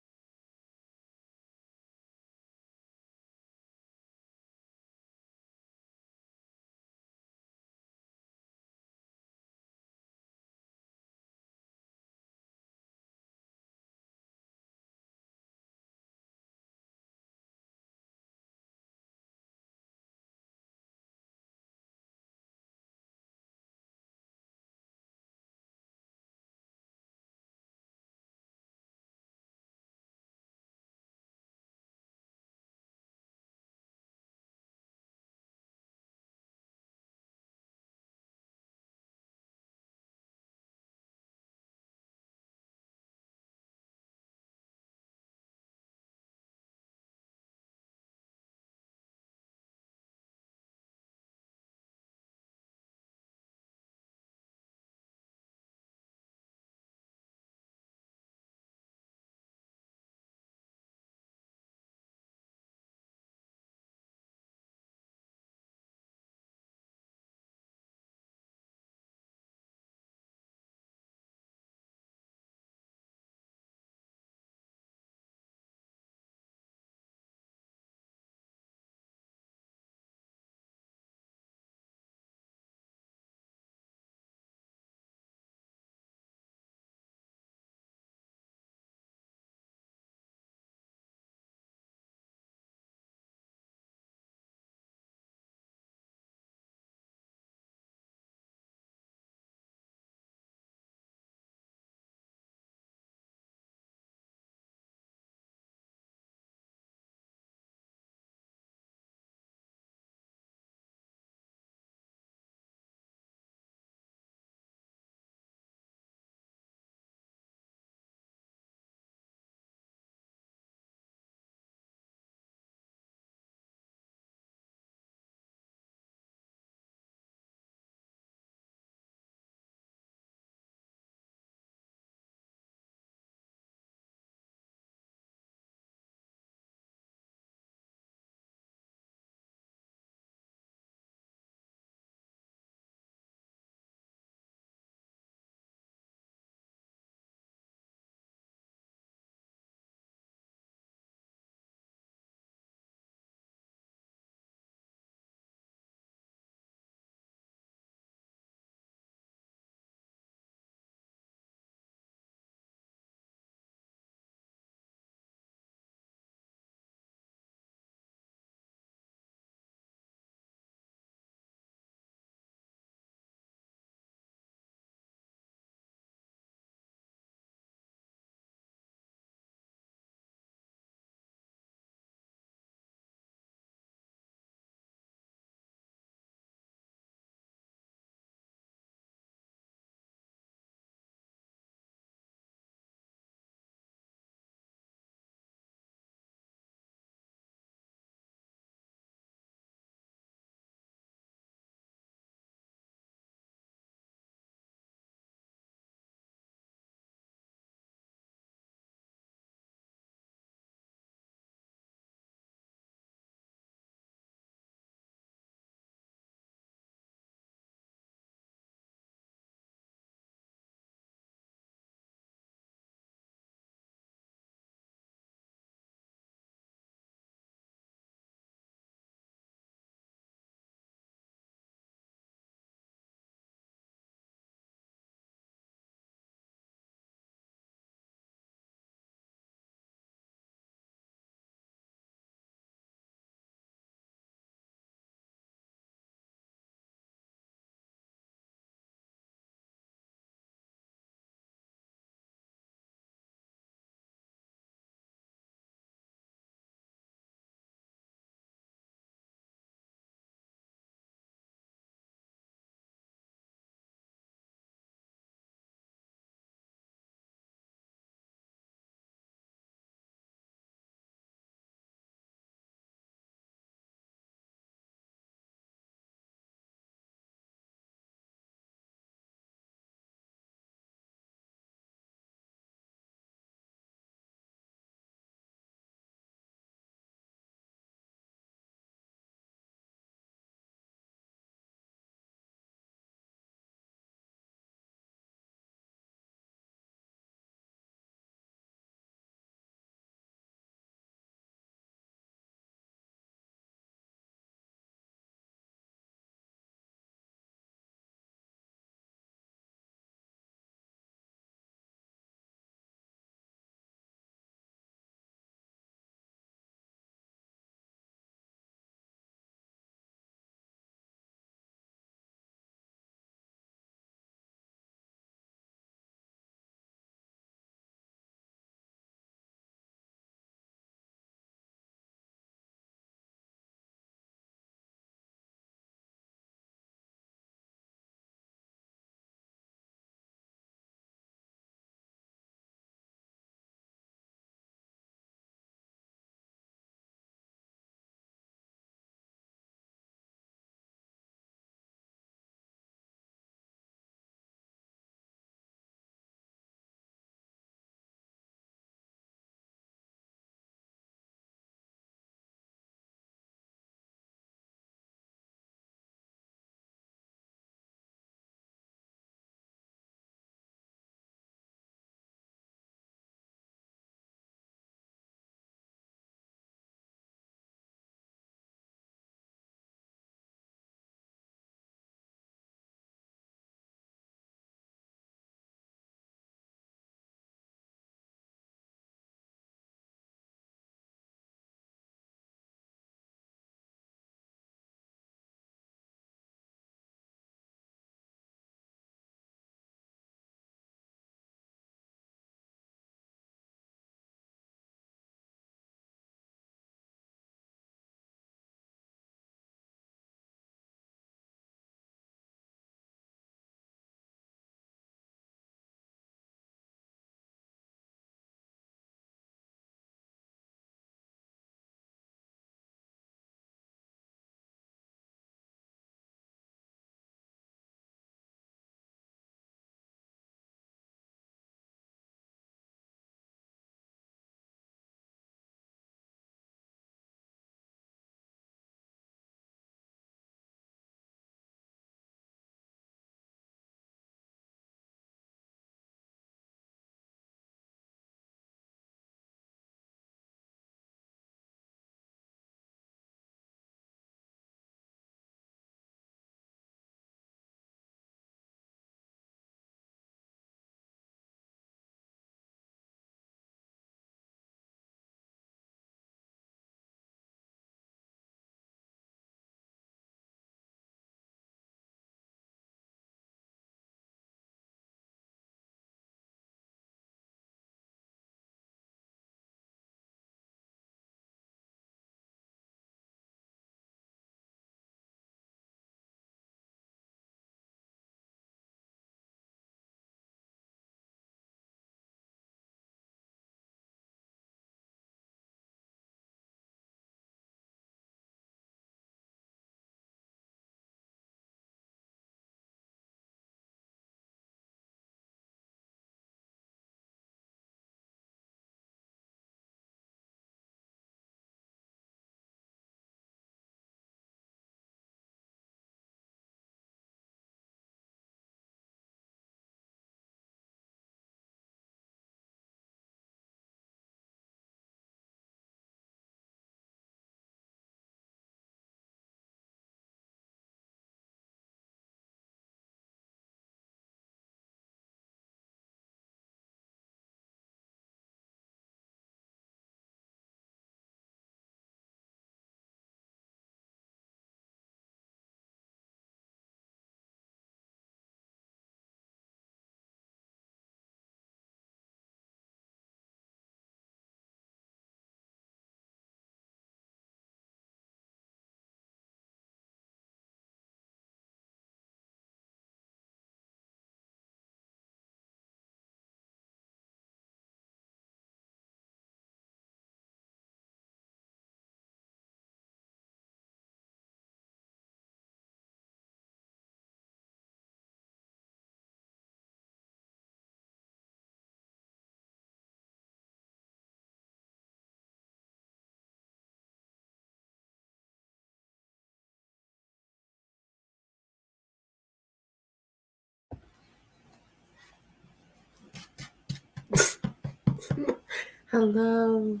Hello.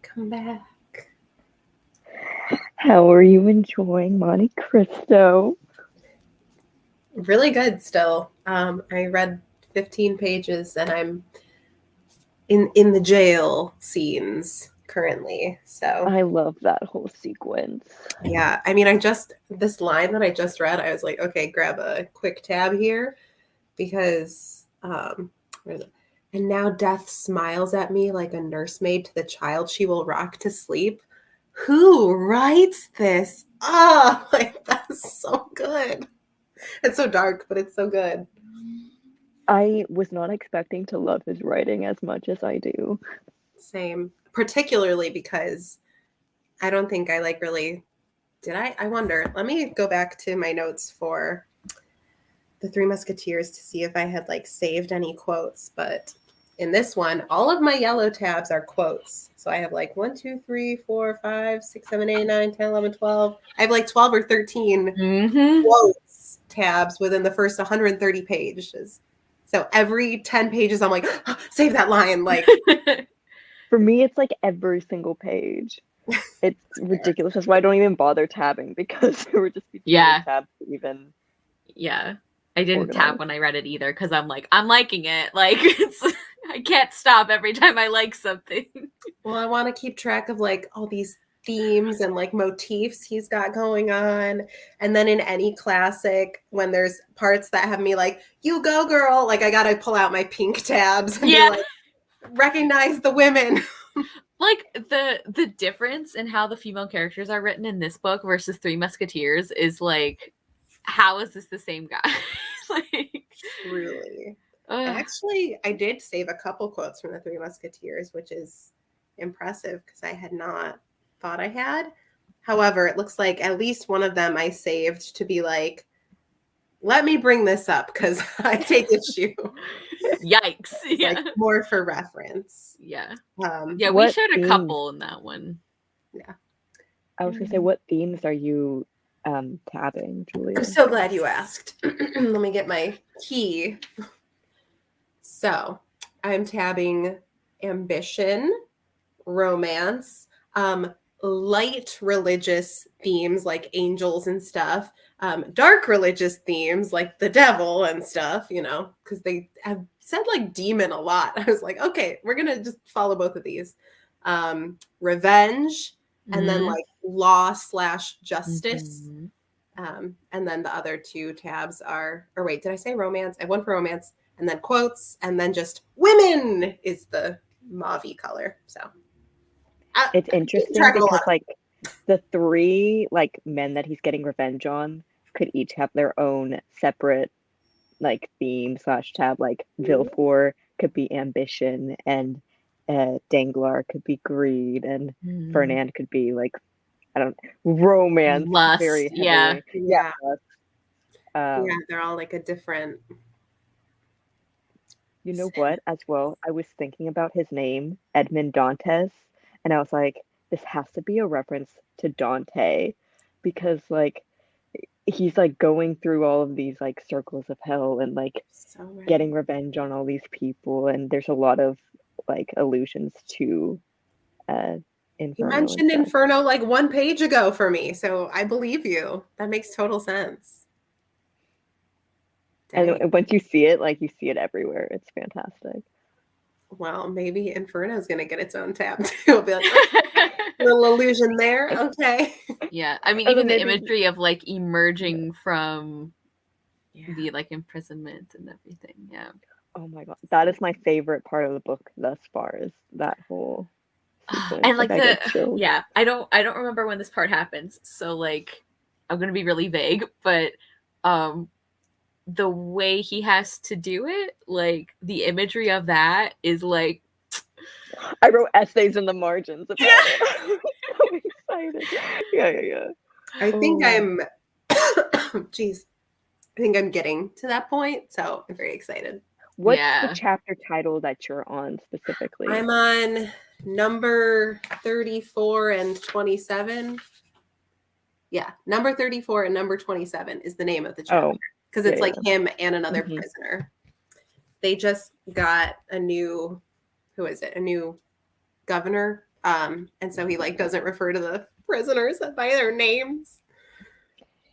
Come back. How are you enjoying Monte Cristo? Really good still. I read 15 pages and I'm in the jail scenes currently. So I love that whole sequence. yeah, I mean, this line that I just read, I was like, okay, grab a quick tab here because where is it? And now death smiles at me like a nursemaid to the child she will rock to sleep. Who writes this? Oh, like that's so good. It's so dark, but it's so good. I was not expecting to love his writing as much as I do. Same, particularly because I don't think I like really did I wonder. Let me go back to my notes for the Three Musketeers to see if I had like saved any quotes, but in this one, all of my yellow tabs are quotes. So I have like 1, 2, 3, 4, 5, 6, 7, 8, 9, 10, 11, 12. I have like 12 or 13 quotes tabs within the first 130 pages. So every 10 pages, I'm like, oh, save that line. Like, For me, it's like every single page. It's ridiculous. That's why I don't even bother tabbing because there would just be too many tabs to even. Yeah. I didn't organize. tab when I read it either because I'm like, I'm liking it. Like, I can't stop every time I like something. Well, I want to keep track of like all these themes and like motifs he's got going on. And then in any classic, when there's parts that have me like, you go girl, like I got to pull out my pink tabs and be like, recognize the women. Like the difference in how the female characters are written in this book versus Three Musketeers is like, how is this the same guy? Like, truly. Actually, I did save a couple quotes from the Three Musketeers, which is impressive because I had not thought I had. However, it looks like at least one of them I saved to be like, let me bring this up because I take issue. Yikes. Yeah. Like more for reference. Yeah. Yeah, we shared a couple in that one. Yeah. I was going to say, what themes are you tabbing, Julia? I'm so glad you asked. Let me get my key. So I'm tabbing ambition, romance, light religious themes like angels and stuff, dark religious themes like the devil and stuff, you know, because they have said like demon a lot. I was like, okay, we're going to just follow both of these. Revenge, and then like law/justice. And then the other two tabs are, or wait, did I say romance? I have one for romance, and then quotes, and then just women is the mauve color. So it's interesting because like the three like men that he's getting revenge on could each have their own separate like theme/tab. Like Villefort could be ambition, and Danglars could be greed, and Fernand could be like, I don't romance, lust, very heavily. Yeah. Yeah, they're all like a different. You know what? As well, I was thinking about his name, Edmond Dantes, and I was like, this has to be a reference to Dante, because like he's like going through all of these like circles of hell and like getting revenge on all these people, and there's a lot of like allusions to Inferno. You mentioned Inferno like 1 page ago for me, so I believe you. That makes total sense. Dang. And once you see it, like you see it everywhere. It's fantastic. Well, maybe Inferno is going to get its own tab too. It'll be like, oh, little illusion there. Okay. Yeah, I mean, even the imagery of like emerging from the like imprisonment and everything. Yeah. Oh my god, that is my favorite part of the book thus far. Is that whole sequence. And like I don't remember when this part happens, so like I'm gonna be really vague, but the way he has to do it, like the imagery of that is like, I wrote essays in the margins about it. I'm excited. Yeah. I think I'm geez. I think I'm getting to that point, so I'm very excited. What's the chapter title that you're on specifically? I'm on number 34 and 27. Yeah, number 34 and number 27 is the name of the chapter because it's like him and another prisoner. They just got a new who is it? A new governor. And so he like doesn't refer to the prisoners by their names.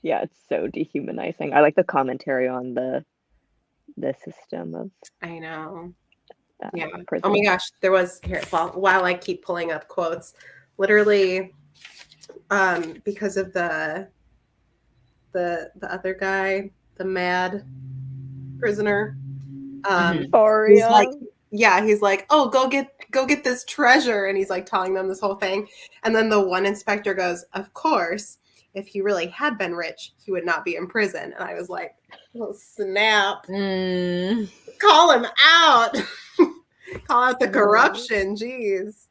Yeah, it's so dehumanizing. I like the commentary on the system of I know. Yeah. prison. Oh my gosh, there was here. Well, while I keep pulling up quotes, literally, because of the other guy, the mad prisoner. He's like, yeah, he's like, oh, go get this treasure, and he's like telling them this whole thing, and then the one inspector goes, of course, if he really had been rich, he would not be in prison. And I was like, oh snap, call him out. Call out the corruption. Jeez.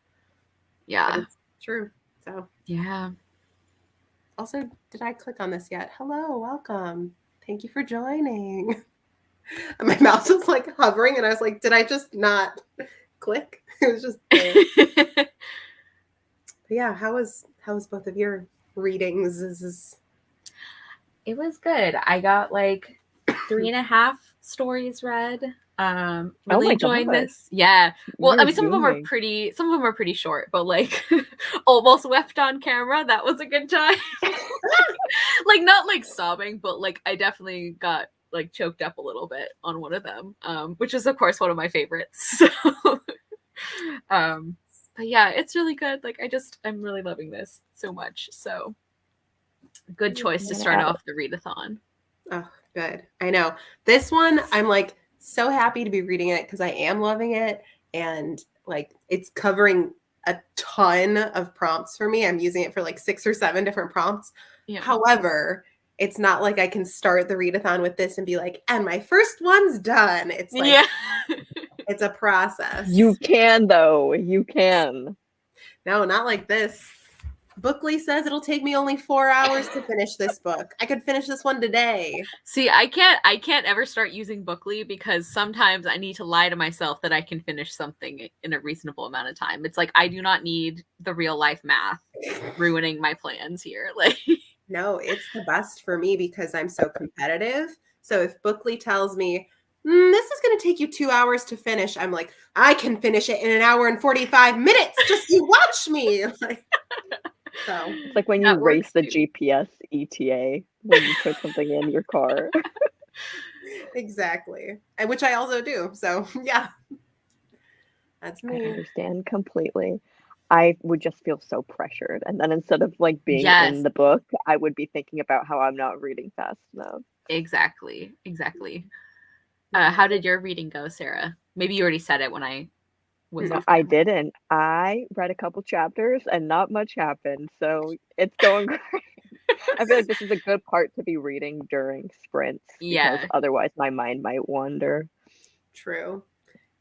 Yeah. But it's true. So yeah. Also, did I click on this yet? Hello, welcome. Thank you for joining. And my mouse was like hovering, and I was like, did I just not click? It was just there. But yeah, how was both of your readings? It was good. I got like 3.5 stories read. Really enjoying this. Yeah. Well, I mean, some of them are pretty short, but like almost wept on camera. That was a good time. Like not like sobbing, but like I definitely got like choked up a little bit on one of them, which is of course one of my favorites. So, but yeah, it's really good. Like I'm really loving this so much. So good choice to start off the readathon. Oh, good. I know. This one, I'm like so happy to be reading it because I am loving it, and like it's covering a ton of prompts for me. I'm using it for like 6 or 7 different prompts. Yeah. However, it's not like I can start the readathon with this and be like, and my first one's done. It's like, it's a process. You can though. You can. No, not like this. Bookly says it'll take me only 4 hours to finish this book. I could finish this one today. See, I can't ever start using Bookly because sometimes I need to lie to myself that I can finish something in a reasonable amount of time. It's like I do not need the real life math ruining my plans here. Like no, it's the best for me because I'm so competitive. So if Bookly tells me, this is going to take you 2 hours to finish, I'm like, I can finish it in 1 hour and 45 minutes. Just you watch me. Like, so it's like when you race the GPS ETA when you put something in your car. Exactly. And which I also do. So yeah. That's me. I understand completely. I would just feel so pressured. And then instead of like being in the book, I would be thinking about how I'm not reading fast enough. Exactly. How did your reading go, Sarah? Maybe you already said it when I was off. I didn't. I read a couple chapters and not much happened. So it's going great. I feel like this is a good part to be reading during sprints. Because otherwise my mind might wander. True.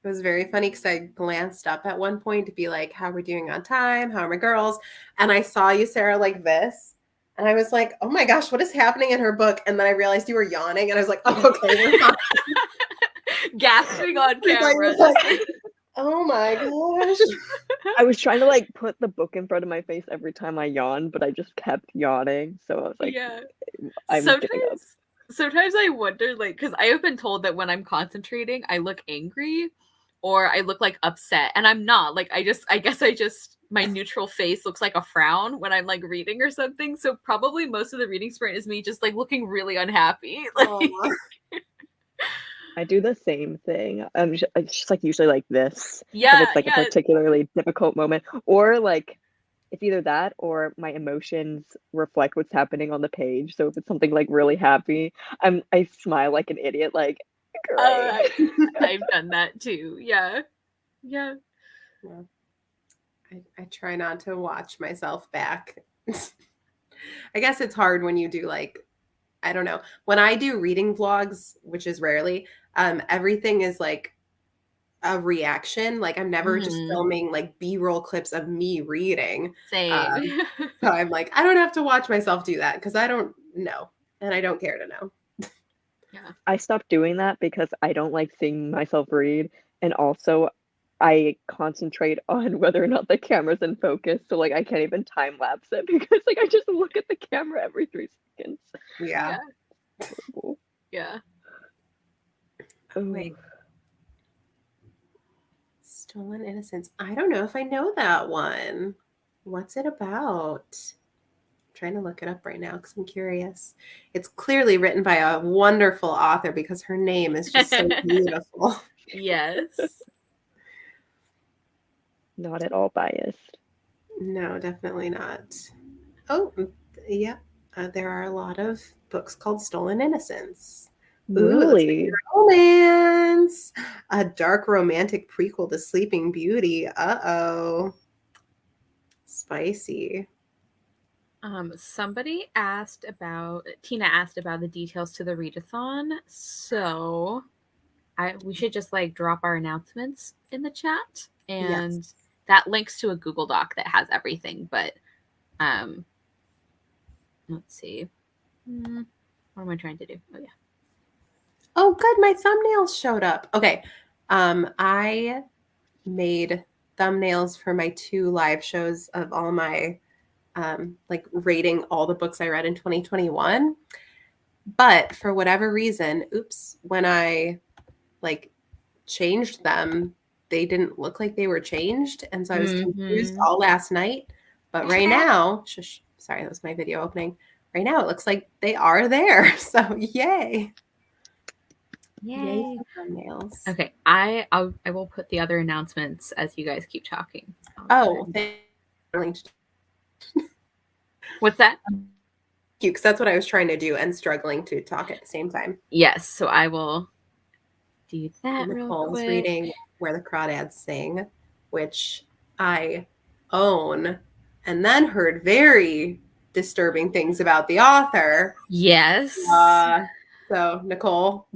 It was very funny because I glanced up at one point to be like, how are we doing on time? How are my girls? And I saw you, Sarah, like this. And I was like, oh my gosh, what is happening in her book? And then I realized you were yawning. And I was like, oh, okay, we're fine. Gasping on camera. Like, oh my gosh. I was trying to like put the book in front of my face every time I yawned, but I just kept yawning. So I was like, I'm giving up. Sometimes I wonder, like, because I have been told that when I'm concentrating, I look angry or I look like upset, and I'm not. Like, I guess my neutral face looks like a frown when I'm like reading or something. So probably most of the reading sprint is me just like looking really unhappy. Like, I do the same thing. It's just like usually like this. Yeah. If it's like a particularly difficult moment, or like it's either that or my emotions reflect what's happening on the page. So if it's something like really happy, I smile like an idiot, like great. I've done that too. Yeah. I try not to watch myself back. I guess it's hard when you do like, I don't know. When I do reading vlogs, which is rarely, everything is like a reaction. Like I'm never just filming like B-roll clips of me reading. Same. So I'm like, I don't have to watch myself do that because I don't know. And I don't care to know. Yeah. I stopped doing that because I don't like seeing myself read. And also I concentrate on whether or not the camera's in focus. So like I can't even time lapse it because like I just look at the camera every 3 seconds. Yeah. Yeah. Wait. Stolen Innocence. I don't know if I know that one. What's it about? I'm trying to look it up right now because I'm curious. It's clearly written by a wonderful author because her name is just so beautiful. Yes. Not at all biased. No, definitely not. Oh, yeah. There are a lot of books called Stolen Innocence. Ooh, it looks like romance. A dark romantic prequel to Sleeping Beauty. Uh-oh. Spicy. Tina asked about the details to the readathon, so we should just like drop our announcements in the chat, and Yes. that links to a Google Doc that has everything. But let's see. What am I trying to do? Oh yeah. Oh, good. My thumbnails showed up. Okay. I made thumbnails for my 2 live shows of all my like rating all the books I read in 2021. But for whatever reason, when I like changed them, they didn't look like they were changed. And so I was confused all last night. But right now, sorry, that was my video opening. Right now, it looks like they are there. So yay. Yay. For thumbnails. Okay, I will put the other announcements as you guys keep talking. What's that? Thank you, because that's what I was trying to do and struggling to talk at the same time. Yes, so I will do that real quick. Reading Where the Crawdads Sing, which I own, and then heard very disturbing things about the author. Yes. So Nicole,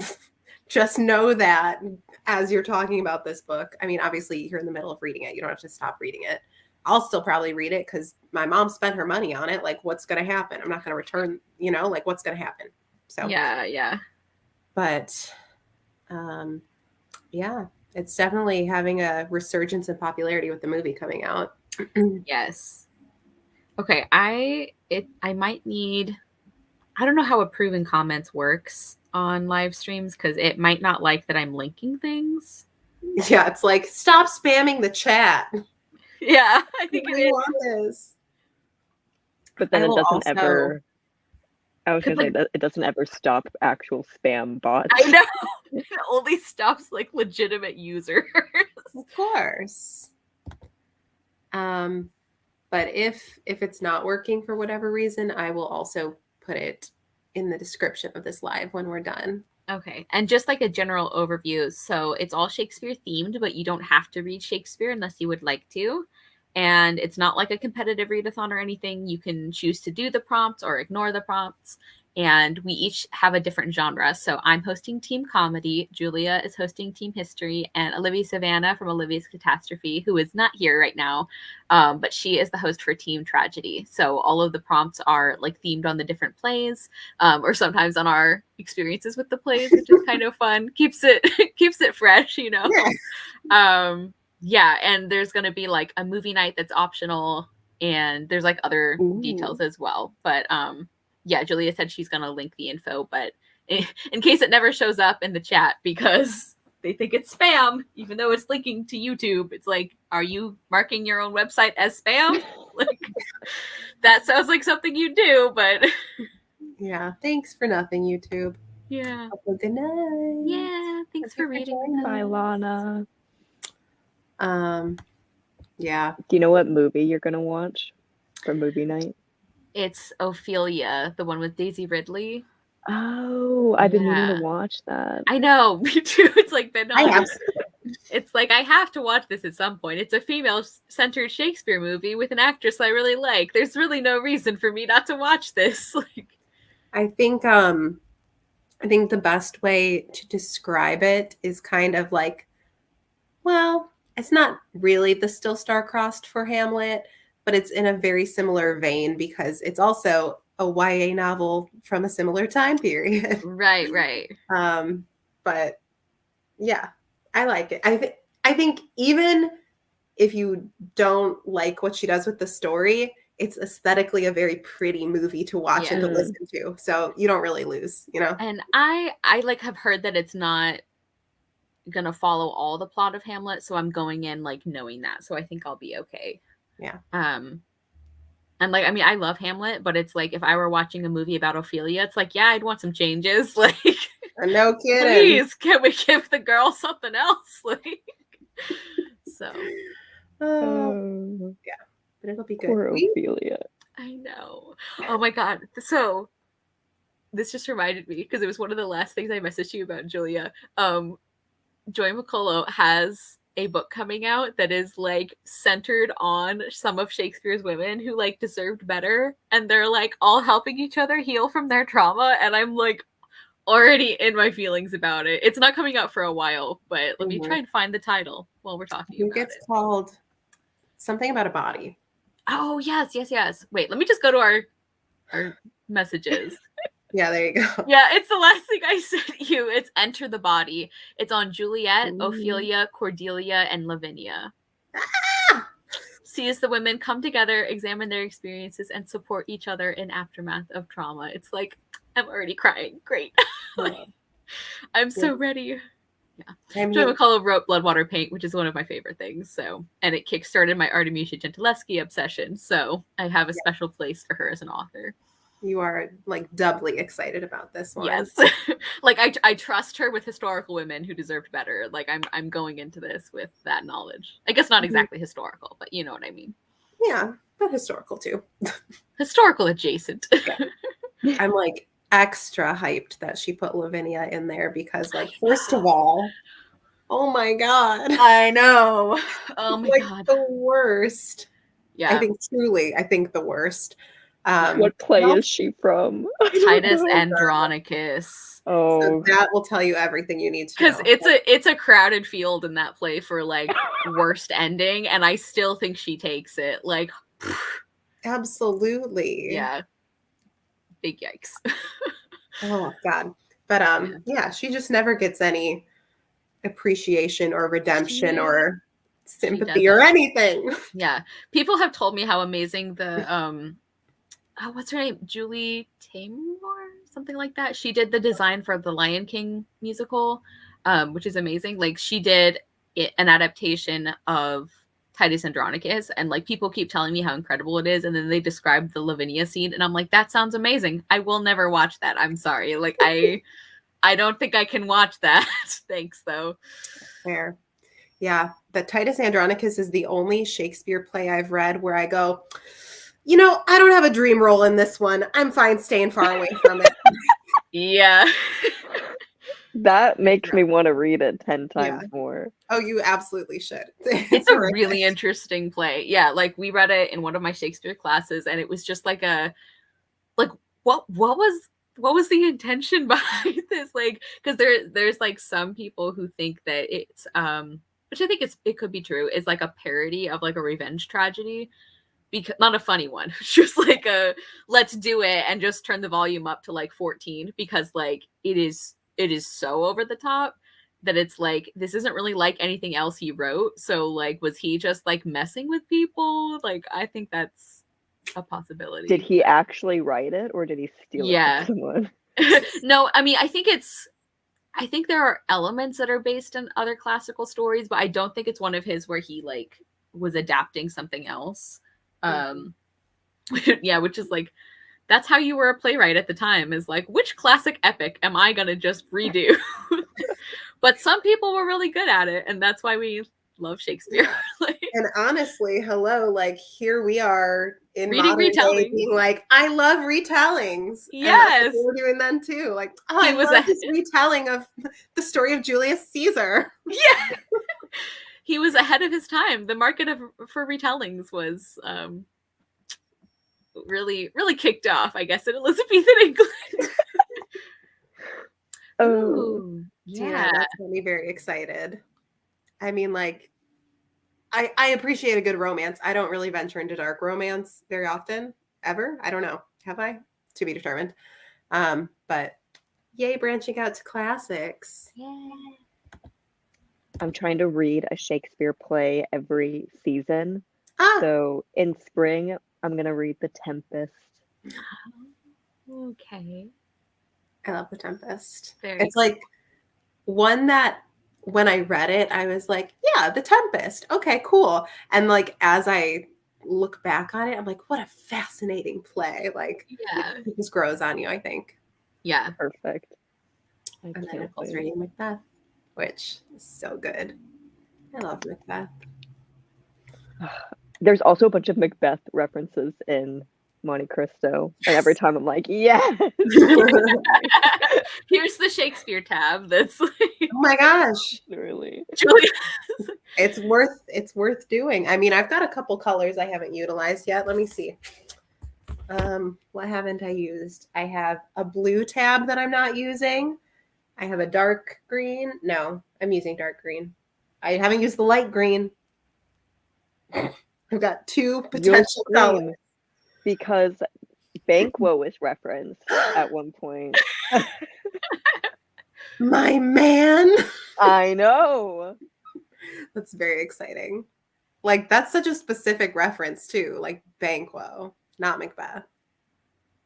just know that as you're talking about this book, I mean, obviously you're in the middle of reading it. You don't have to stop reading it. I'll still probably read it because my mom spent her money on it. Like, what's going to happen? I'm not going to return, like what's going to happen? So yeah. But yeah, it's definitely having a resurgence in popularity with the movie coming out. Yes. Okay, I might need, I don't know how approving comments works on live streams because it might not like that I'm linking things. Yeah, it's like, stop spamming the chat. Yeah, I think we want this. But then it doesn't ever. I was going to say that it doesn't ever stop actual spam bots. I know. It only stops like legitimate users. Of course. But if it's not working for whatever reason, I will also put it in the description of this live when we're done. Okay. And just like a general overview. So it's all Shakespeare themed, but you don't have to read Shakespeare unless you would like to. And it's not like a competitive readathon or anything. You can choose to do the prompts or ignore the prompts. And we each have a different genre. So I'm hosting Team Comedy, Julia is hosting Team History, and Olivia Savannah from Olivia's Catastrophe, who is not here right now, but she is the host for Team Tragedy. So all of the prompts are like themed on the different plays, or sometimes on our experiences with the plays, which is kind of fun. Keeps it fresh, Yeah, and there's going to be like a movie night that's optional, and there's like other details as well. But yeah, Julia said she's going to link the info, but in case it never shows up in the chat because they think it's spam, even though it's linking to YouTube, it's like, are you marking your own website as spam? Like, that sounds like something you do, but yeah, thanks for nothing, YouTube. Yeah. Good night. Yeah, thanks for reading. Bye, Lana. Yeah. Do you know what movie you're gonna watch for movie night? It's Ophelia, the one with Daisy Ridley. Oh, I've been meaning to watch that. I know, me too. It's like been on. It's like I have to watch this at some point. It's a female-centered Shakespeare movie with an actress I really like. There's really no reason for me not to watch this. I think the best way to describe it is kind of like, well, it's not really the Still Star-Crossed for Hamlet, but it's in a very similar vein because it's also a YA novel from a similar time period. Right. But yeah, I like it. I think even if you don't like what she does with the story, it's aesthetically a very pretty movie to watch and to listen to. So you don't really lose, And I like have heard that it's not gonna follow all the plot of Hamlet, so I'm going in like knowing that. So I think I'll be okay. Yeah. And like, I mean, I love Hamlet, but it's like if I were watching a movie about Ophelia, it's like, yeah, I'd want some changes. Like, no kidding. Please, can we give the girl something else? Like, so. Yeah, but it'll be good. Poor Ophelia. I know. Oh my God. So this just reminded me, because it was one of the last things I messaged you about, Julia. Joy McCullough has a book coming out that is like centered on some of Shakespeare's women who like deserved better, and they're like all helping each other heal from their trauma, and I'm like already in my feelings about it. It's not coming out for a while, but let me try and find the title while we're talking about it. It's called something about a body. Oh, yes. Wait, let me just go to our messages. Yeah, there you go. Yeah, it's the last thing I sent you. It's Enter the Body. It's on Juliet, Ophelia, Cordelia, and Lavinia. Ah! Sees the women come together, examine their experiences, and support each other in aftermath of trauma. It's like, I'm already crying. Great. Like, I'm so ready. Yeah. Joy McCullough wrote Blood, Water, Paint, which is one of my favorite things. So, and it kickstarted my Artemisia Gentileschi obsession. So I have a special place for her as an author. You are like doubly excited about this one. Yes. Like I trust her with historical women who deserved better. Like I'm going into this with that knowledge. I guess not exactly historical, but you know what I mean. Yeah, but historical too. Historical adjacent. Yeah. I'm like extra hyped that she put Lavinia in there because, like, first of all, oh my God. I know. Oh my God. The worst. Yeah. I think the worst. What play is she from? Titus Andronicus. Oh, so that will tell you everything you need to know. Because it's a crowded field in that play for like worst ending, and I still think she takes it. Like, absolutely. Yeah. Big yikes. Oh God. But yeah, she just never gets any appreciation or redemption or sympathy or anything. Yeah. People have told me how amazing the what's her name? Julie Taymor? Something like that. She did the design for the Lion King musical, which is amazing. Like, she did an adaptation of Titus Andronicus, and like people keep telling me how incredible it is, and then they describe the Lavinia scene, and I'm like, that sounds amazing. I will never watch that. I'm sorry. Like, I don't think I can watch that. Thanks, though. Fair. Yeah, but Titus Andronicus is the only Shakespeare play I've read where I go, you know, I don't have a dream role in this one. I'm fine staying far away from it. Yeah. That makes me want to read it 10 times more. Oh, you absolutely should. It's a really interesting play. Yeah, like we read it in one of my Shakespeare classes, and it was just like what was the intention behind this? Like, because there's like some people who think that it's which I think it could be true, is like a parody of like a revenge tragedy. Because not a funny one, just like a let's do it and just turn the volume up to like 14, because like it is so over the top that it's like, this isn't really like anything else he wrote. So like, was he just like messing with people? Like, I think that's a possibility. Did he actually write it, or did he steal it from someone? No, I mean, I think there are elements that are based on other classical stories, but I don't think it's one of his where he like was adapting something else. Yeah, which is like, that's how you were a playwright at the time, is like, which classic epic am I gonna just redo? But some people were really good at it, and that's why we love Shakespeare. Like, and honestly, hello, like here we are in reading retellings, being like, I love retellings. Yes, we were doing then too. Like, oh, I love this retelling of the story of Julius Caesar. Yeah. He was ahead of his time. The market for retellings was really, really kicked off, I guess, in Elizabethan England. Oh, yeah, that's got me very excited. I mean, like, I appreciate a good romance. I don't really venture into dark romance very often, ever. I don't know. Have I? To be determined. But yay, branching out to classics. Yeah. I'm trying to read a Shakespeare play every season. So in spring, I'm going to read The Tempest. Okay. I love The Tempest. Very it's like one that when I read it, I was like, yeah, the Tempest. Okay, cool. And like as I look back on it, I'm like, what a fascinating play. Like Yeah. it just grows on you, I think. Yeah. Perfect. And then Nicole's reading Macbeth, which is so good. I love Macbeth. There's also a bunch of Macbeth references in Monte Cristo, and every time I'm like, yes. Here's the Shakespeare tab. That's like, oh my gosh, Literally. it's worth doing. I mean, I've got a couple colors I haven't utilized yet. Let me see. What haven't I used? I have a blue tab that I'm not using. I have a dark green. No, I'm using dark green. I haven't used the light green. I've got two potential colors. Because Banquo was referenced at one point. My man. I know. That's very exciting. Like, that's such a specific reference, too. Like, Banquo, not Macbeth.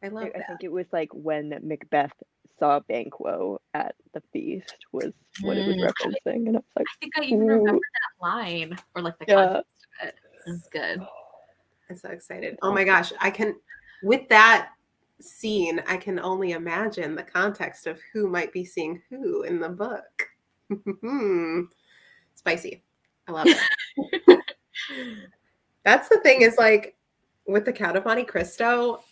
I love that. I think it was like when Macbeth saw Banquo at the feast was what it was referencing. And I was like, I think I even remember that line or like the context of it. It's good. I'm so excited. Oh my gosh. With that scene, I can only imagine the context of who might be seeing who in the book. Spicy. I love it. That's the thing is like with the Count of Monte Cristo,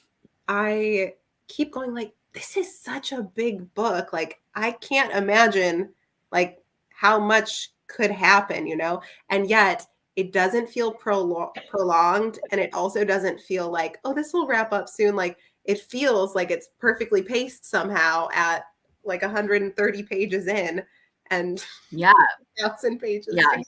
I keep going like, this is such a big book. Like, I can't imagine like how much could happen, you know? And yet it doesn't feel prolonged. And it also doesn't feel like, oh, this will wrap up soon. Like, it feels like it's perfectly paced somehow at like 130 pages in and 1,000 pages. Yeah.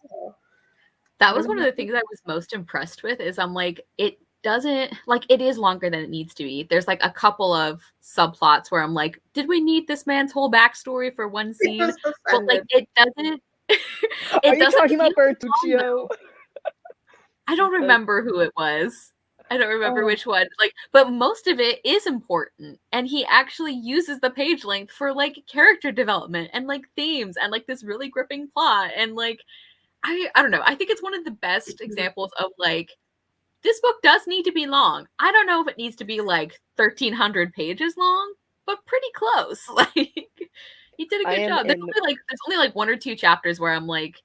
That was one of the things I was most impressed with is I'm like, it doesn't like it is longer than it needs to be. There's like a couple of subplots where I'm like, did we need this man's whole backstory for one scene? But like it doesn't Are you talking about Bertuccio? I don't remember who it was. I don't remember which one. Like, but most of it is important. And he actually uses the page length for like character development and like themes and like this really gripping plot. And like I don't know. I think it's one of the best examples of like this book does need to be long. I don't know if it needs to be like 1,300 pages long, but pretty close. Like he did a good job. There's only like one or two chapters where I'm like,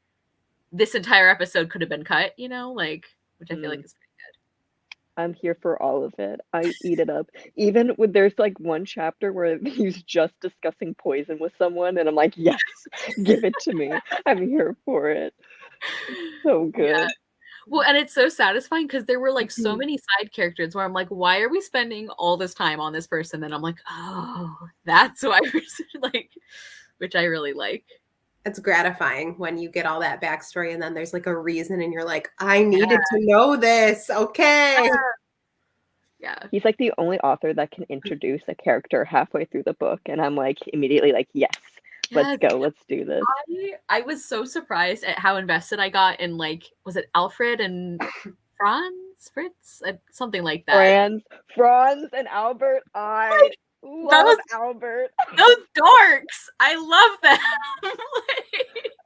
this entire episode could have been cut, you know, like which I feel like is pretty good. I'm here for all of it. I eat it up. Even when there's like one chapter where he's just discussing poison with someone, and I'm like, yes, give it to me. I'm here for it. So good. Yeah. Well, and it's so satisfying because there were like so many side characters where I'm like, why are we spending all this time on this person? Then I'm like, oh, that's why we're like, which I really like. It's gratifying when you get all that backstory and then there's like a reason and you're like, I needed to know this. Okay. Yeah. He's like the only author that can introduce a character halfway through the book. And I'm like, immediately like, yes. Let's go. Let's do this. I was so surprised at how invested I got in like, was it Alfred and Fritz? Something like that. Franz and Albert. I love Albert. Those dorks. I love them.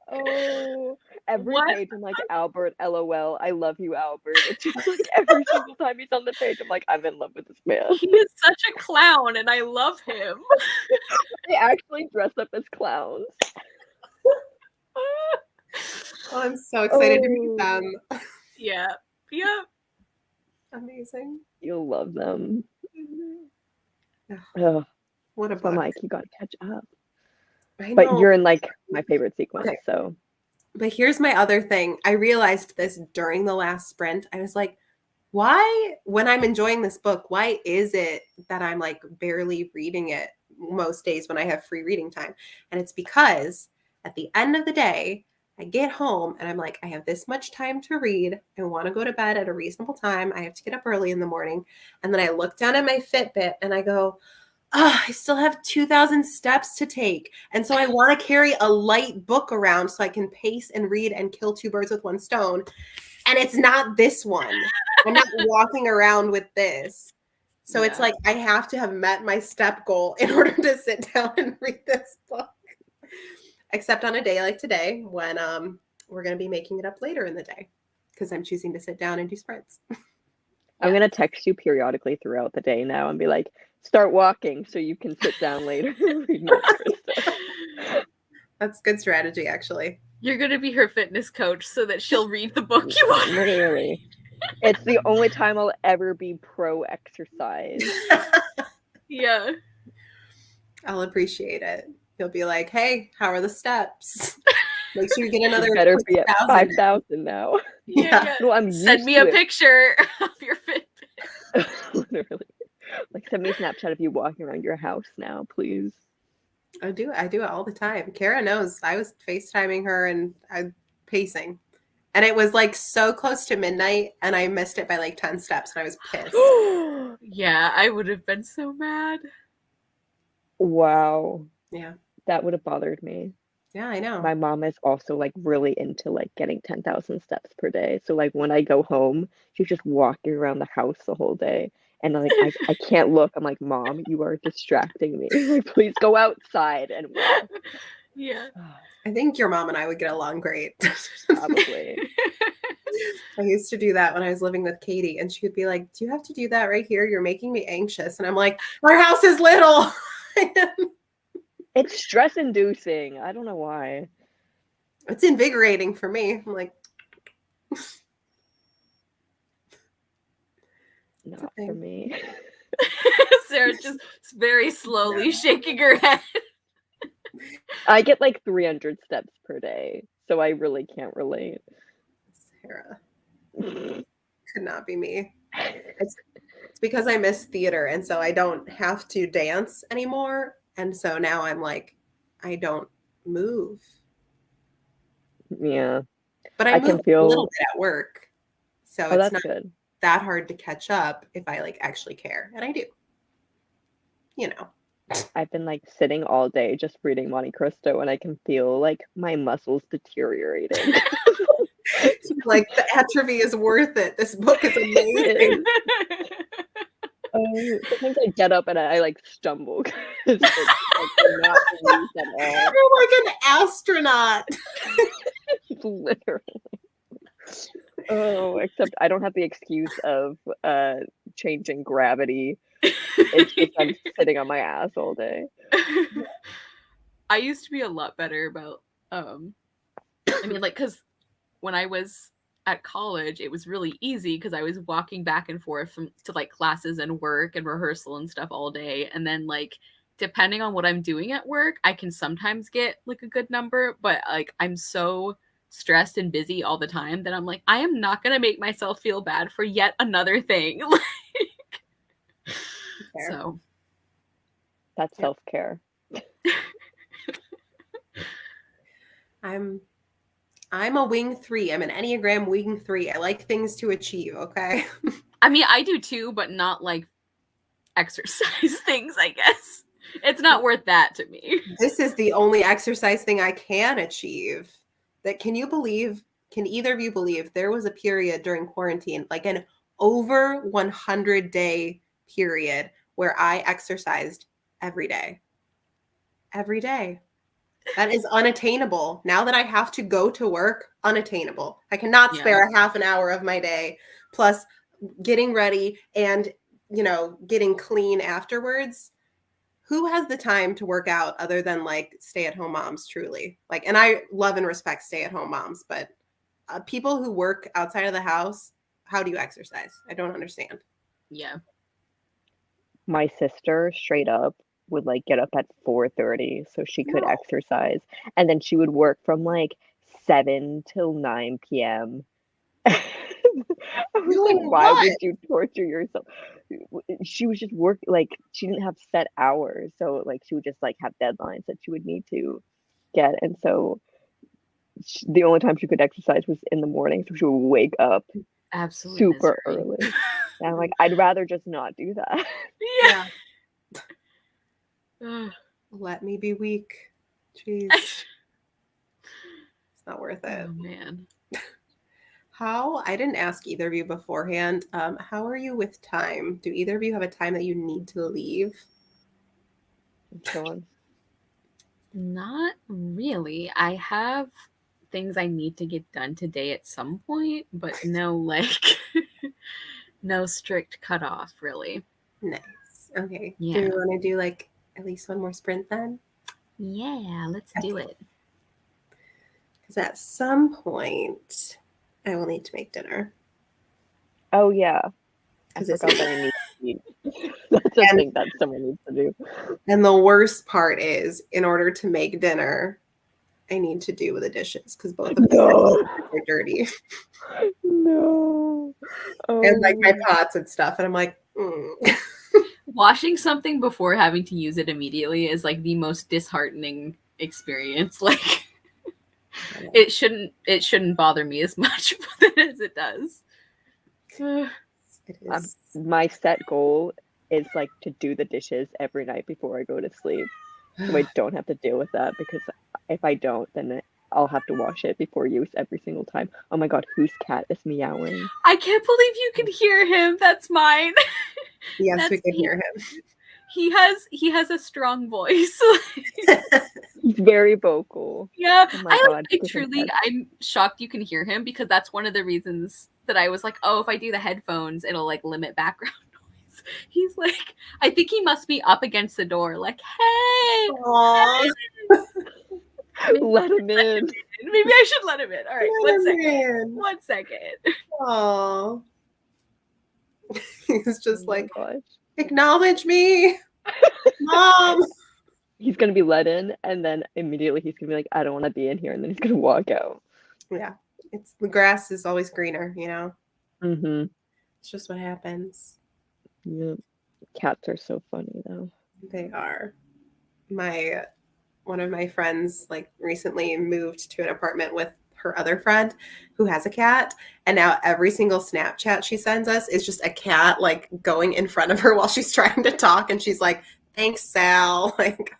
Oh, every page I'm like, Albert, LOL. I love you, Albert. It's just like every single time he's on the page, I'm like, I'm in love with this man. He is such a clown and I love him. They actually dress up as clowns. Oh, I'm so excited to meet them. Yeah. Yep. Amazing. You'll love them. What a book. Mike, you gotta catch up. I know. But you're in like my favorite sequence, so. But here's my other thing. I realized this during the last sprint. I was like, why, when I'm enjoying this book, why is it that I'm like barely reading it most days when I have free reading time? And it's because at the end of the day, I get home and I'm like, I have this much time to read. I want to go to bed at a reasonable time. I have to get up early in the morning. And then I look down at my Fitbit and I go, I still have 2,000 steps to take. And so I want to carry a light book around so I can pace and read and kill two birds with one stone. And it's not this one. I'm not walking around with this. So it's like I have to have met my step goal in order to sit down and read this book. except on a day like today when we're going to be making it up later in the day because I'm choosing to sit down and do sprints. I'm going to text you periodically throughout the day now and be like, start walking so you can sit down later and read Monte Cristo. That's good strategy, actually. You're going to be her fitness coach so that she'll read the book you want. Literally. It's the only time I'll ever be pro exercise. Yeah. I'll appreciate it. You'll be like, hey, how are the steps? Make sure you get another better be at 5,000 now. Yeah. No, I'm Send me a picture of your Fitbit. Literally. Like, send me a Snapchat of you walking around your house now, please. I do it all the time. Kara knows. I was FaceTiming her and I'm pacing. And it was like so close to midnight and I missed it by like 10 steps and I was pissed. Yeah, I would have been so mad. Wow. Yeah. That would have bothered me. Yeah, I know. My mom is also like really into like getting 10,000 steps per day. So like when I go home, she's just walking around the house the whole day. And like I can't look. I'm like, Mom, you are distracting me. Like, please go outside and walk. Yeah. I think your mom and I would get along great. Probably. I used to do that when I was living with Katie, and she would be like, do you have to do that right here? You're making me anxious. And I'm like, our house is little. It's stress inducing. I don't know why. It's invigorating for me. I'm like, not for me. Sarah just very slowly shaking her head. I get like 300 steps per day, so I really can't relate. Sarah. Could not be me. It's because I miss theater, and so I don't have to dance anymore. And so now I'm like, I don't move. Yeah. But I move a little bit at work. So it's not good. that hard to catch up if I like actually care. And I do. You know. I've been like sitting all day just reading Monte Cristo and I can feel like my muscles deteriorating. Like the atrophy is worth it. This book is amazing. Sometimes I get up and I like stumble because it's like not moved at all. You're like an astronaut. Literally. Oh, except I don't have the excuse of changing gravity. It's just I'm sitting on my ass all day. I used to be a lot better about I mean, like, because when I was at college, it was really easy because I was walking back and forth to like classes and work and rehearsal and stuff all day. And then like, depending on what I'm doing at work, I can sometimes get like a good number, but like I'm so stressed and busy all the time that I'm like, I am not going to make myself feel bad for yet another thing. So that's self-care. I'm a wing 3. I'm an Enneagram wing 3. I like things to achieve, okay? I mean, I do too, but not like exercise things, I guess. It's not worth that to me. This is the only exercise thing I can achieve. Can either of you believe there was a period during quarantine, like an over 100-day period where I exercised every day? Every day. That is unattainable. Now that I have to go to work, unattainable. I cannot spare a half an hour of my day, plus getting ready and, getting clean afterwards. Who has the time to work out other than like stay-at-home moms, truly? Like, and I love and respect stay-at-home moms, but people who work outside of the house, how do you exercise? I don't understand. Yeah. My sister straight up would like get up at 4:30 so she could exercise, and then she would work from like 7 till 9 p.m. I was like, why would you torture yourself? She was just like she didn't have set hours, so like she would just like have deadlines that she would need to get, and so the only time she could exercise was in the morning, so she would wake up super early. And I'm like, I'd rather just not do that. Yeah. Let me be weak. Jeez. It's not worth it. Oh, man. I didn't ask either of you beforehand. How are you with time? Do either of you have a time that you need to leave? I'm chilling. Not really. I have things I need to get done today at some point, but no, like, no strict cutoff, really. Nice. Okay. Do Yeah. we want to do like at least one more sprint then? Yeah, let's do it. Because at some point, I will need to make dinner. Oh yeah, I 'Cause it's- forgot that I need to eat. That's a thing that someone needs to do. And the worst part is, in order to make dinner, I need to do the dishes because both of them are dirty. No. And like my Oh. pots and stuff. And I'm like, Washing something before having to use it immediately is like the most disheartening experience. Like, it shouldn't bother me as much as it does. It is. My set goal is like to do the dishes every night before I go to sleep, so I don't have to deal with that, because if I don't, then I'll have to wash it before use every single time. Oh my god, whose cat is meowing? I can't believe you can hear him. That's mine. Yes, That's we can me. hear him. He has a strong voice. He's very vocal. Yeah, Oh my god, I'm shocked you can hear him, because that's one of the reasons that I was like, oh, if I do the headphones, it'll like limit background noise. He's like, I think he must be up against the door, like, hey, Aww. let him in. Maybe I should let him in. All right, Let him in. 1 second. Aww. He's just Oh my like, gosh. acknowledge me, Mom. He's gonna be let in, and then immediately he's gonna be like, I don't want to be in here, and then he's gonna walk out. Yeah, it's the grass is always greener, you know. Mm-hmm. It's just what happens. Yeah. Cats are so funny though. They are. One of my friends like recently moved to an apartment with her other friend who has a cat, and now every single Snapchat she sends us is just a cat like going in front of her while she's trying to talk, and she's like, thanks, Sal. Like,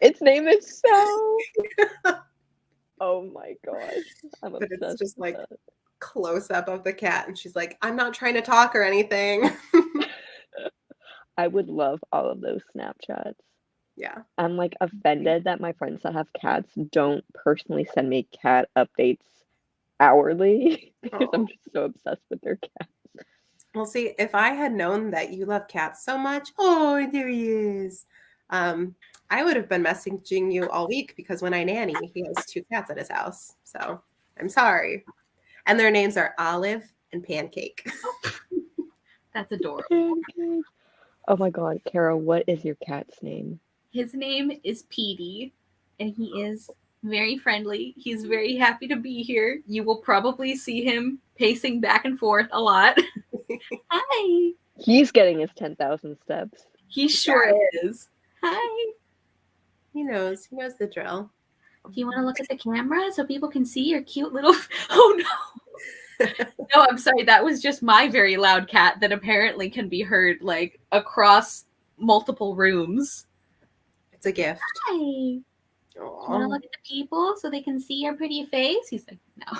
Its name is Sal. Oh my gosh, I'm but obsessed. it's just with like that. close up of the cat, and she's like, I'm not trying to talk or anything. I would love all of those Snapchats. Yeah. I'm like offended that my friends that have cats don't personally send me cat updates hourly because I'm just so obsessed with their cats. Well, see, if I had known that you love cats so much, oh, there he is. I would have been messaging you all week, because when I nanny, he has 2 cats at his house. So I'm sorry. And their names are Olive and Pancake. That's adorable. Pancake. Oh my god, Kara, what is your cat's name? His name is Petey, and he is very friendly. He's very happy to be here. You will probably see him pacing back and forth a lot. Hi. He's getting his 10,000 steps. He sure is. Hi. He knows the drill. Do you want to look at the camera so people can see your cute little... Oh, no. No, I'm sorry. That was just my very loud cat that apparently can be heard, like, across multiple rooms. It's a gift. Hi. Do you want to look at the people so they can see your pretty face? He's like, no.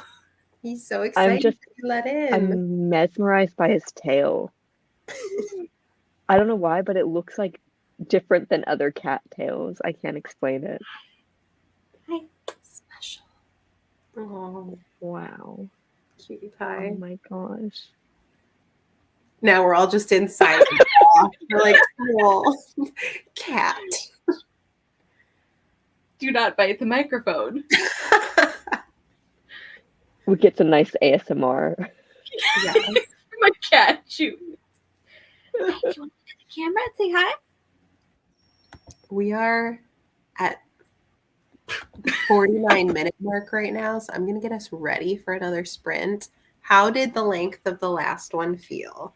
He's so excited to be let in. I'm mesmerized by his tail. I don't know why, but it looks like different than other cat tails. I can't explain it. Hi. Special. Oh, Wow. cutie pie. Oh my gosh. Now we're all just inside. We're like, cool. Cat. Do not bite the microphone. We get some nice ASMR. Yeah. My cat shoots. Hi, do you want to look at the camera and say hi? We are at the 49-minute mark right now, so I'm going to get us ready for another sprint. How did the length of the last one feel?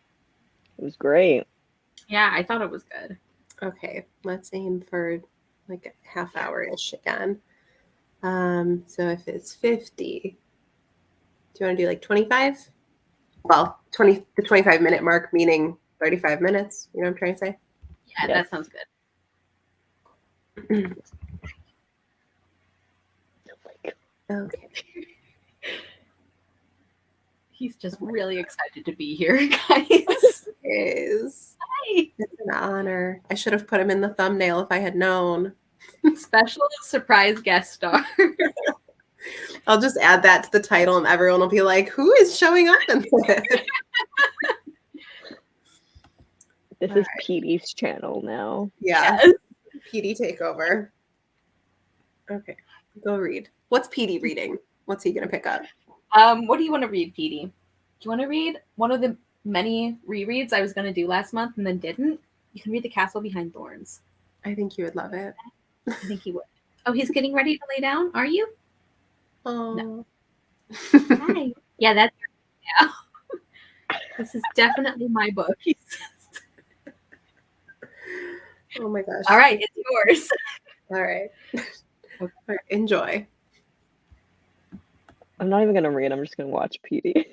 It was great. Yeah, I thought it was good. Okay, let's aim for like a half hour-ish again. So if it's 50, do you want to do like 25? Well, the 25-minute mark, meaning 35 minutes. You know what I'm trying to say? Yeah, Yes. that sounds good. Okay. He's just really excited to be here, guys. Is Hi. it's an honor. I should have put him in the thumbnail if I had known. Special surprise guest star. I'll just add that to the title and everyone will be like, who is showing up in this? This is Petey's channel now. Yeah. Yes. PD takeover. Okay, go read. What's PD reading? What's he gonna pick up? What do you want to read, Petey? Do you want to read one of the many rereads I was going to do last month and then didn't? You can read The Castle Behind Thorns. I think you would love it. I think he would. Oh, he's getting ready to lay down? Are you? Oh. No. Hi. Yeah, that's now. This is definitely my book. Oh my gosh. All right, it's yours. All right. Okay. Enjoy. I'm not even gonna read. I'm just gonna watch Petey.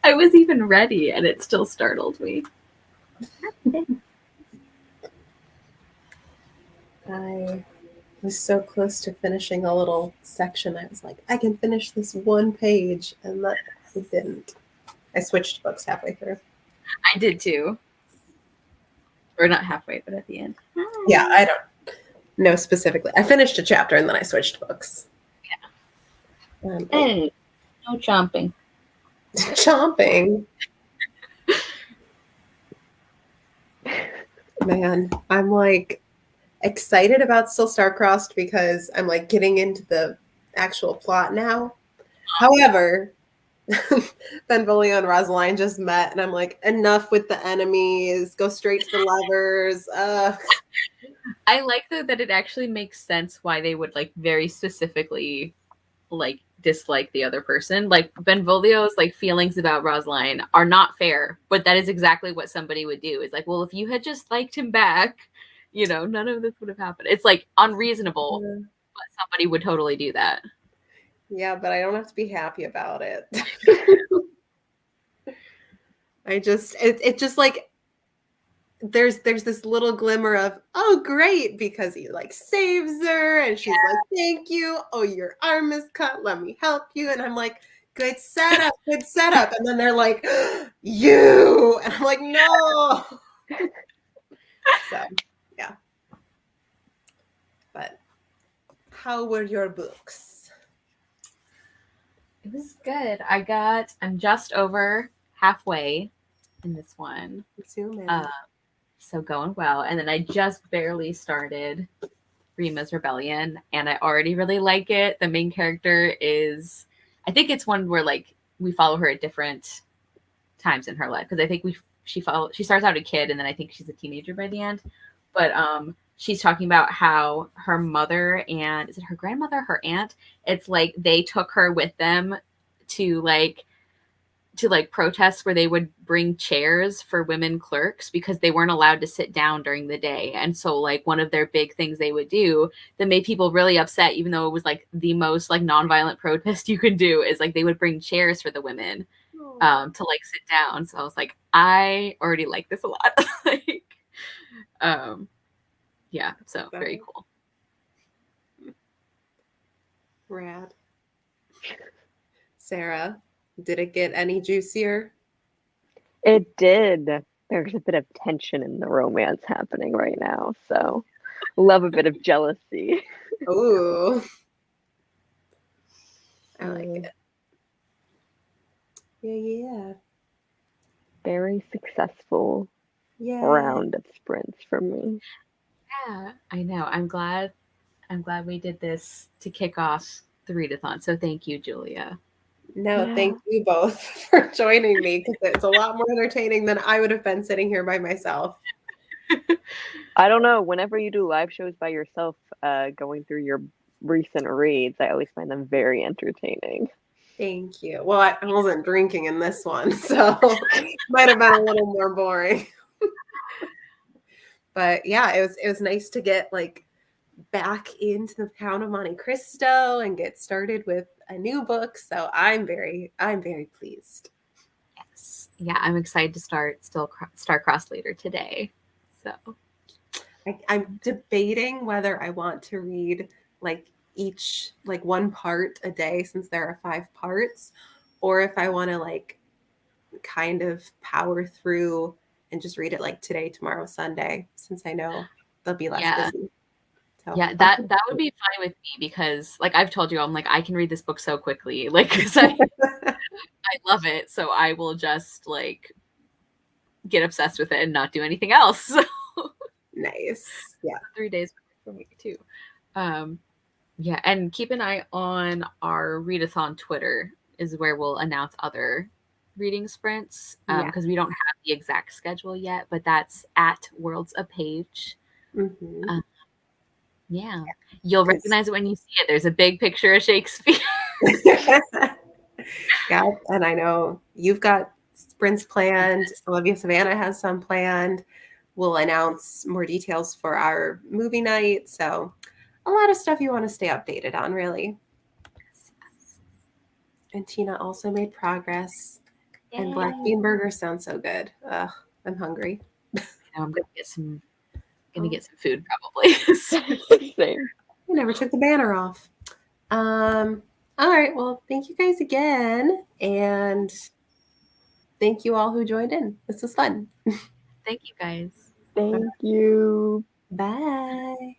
I was even ready, and it still startled me. I was so close to finishing a little section. I was like, I can finish this one page, and that I didn't. I switched books halfway through. I did too. Or not halfway, but at the end. Yeah, I don't know specifically. I finished a chapter and then I switched books. Yeah. Hey, no chomping. Chomping. Man, I'm like excited about Still Star-Crossed because I'm like getting into the actual plot now. However, Benvolio and Rosaline just met, and I'm like, enough with the enemies. Go straight to the lovers. I like that it actually makes sense why they would like very specifically like dislike the other person. Like Benvolio's like feelings about Rosaline are not fair, but that is exactly what somebody would do. Is like, well, if you had just liked him back, you know, none of this would have happened. It's like unreasonable, but somebody would totally do that. Yeah, but I don't have to be happy about it. it just like there's this little glimmer of, oh great, because he like saves her and she's like, thank you. Oh, your arm is cut, let me help you. And I'm like, good setup. And then they're like, you, and I'm like, no. So yeah. But how were your books? It was good. I'm just over halfway in this one. So going well. And then I just barely started Rima's Rebellion, and I already really like it. The main character is, I think it's one where like we follow her at different times in her life, because I think she starts out a kid, and then I think she's a teenager by the end. But she's talking about how her mother and, is it her grandmother, her aunt? It's like they took her with them to protests where they would bring chairs for women clerks because they weren't allowed to sit down during the day. And so like one of their big things they would do that made people really upset, even though it was like the most like nonviolent protest you could do, is like they would bring chairs for the women to like sit down. So I was like, I already like this a lot. Like, yeah, so very cool. Rad. Sarah, did it get any juicier? It did. There's a bit of tension in the romance happening right now, so love a bit of jealousy. Ooh. I like it. Yeah. Very successful round of sprints for me. Yeah, I know. I'm glad we did this to kick off the readathon. So thank you, Julia. No, thank you both for joining me, because it's a lot more entertaining than I would have been sitting here by myself. I don't know. Whenever you do live shows by yourself, going through your recent reads, I always find them very entertaining. Thank you. Well, I wasn't drinking in this one, so it might have been a little more boring. But yeah, it was nice to get like back into the town of Monte Cristo and get started with a new book. So I'm very pleased. Yes. Yeah, I'm excited to start Star-Crossed later today. So I'm debating whether I want to read like each like one part a day, since there are 5 parts, or if I want to like kind of power through and just read it like today, tomorrow, Sunday, since I know they'll be less busy. So, yeah, that would be fine with me, because like I've told you, I'm like, I can read this book so quickly, like, because I love it. So I will just like get obsessed with it and not do anything else. So. Nice. Yeah. 3 days for me too. Yeah, and keep an eye on our readathon Twitter, is where we'll announce other reading sprints, because we don't have the exact schedule yet, but that's at Worlds a Page. Mm-hmm. Yeah, you'll recognize it when you see it. There's a big picture of Shakespeare. Yeah, and I know you've got sprints planned. Olivia Savannah has some planned. We'll announce more details for our movie night. So a lot of stuff you want to stay updated on, really. And Tina also made progress. And Yay. black bean burgers sound so good. Ugh, I'm hungry. I'm gonna get some food probably. Same. We never took the banner off. All right. Well, thank you guys again. And thank you all who joined in. This was fun. Thank you guys. Thank you. Bye.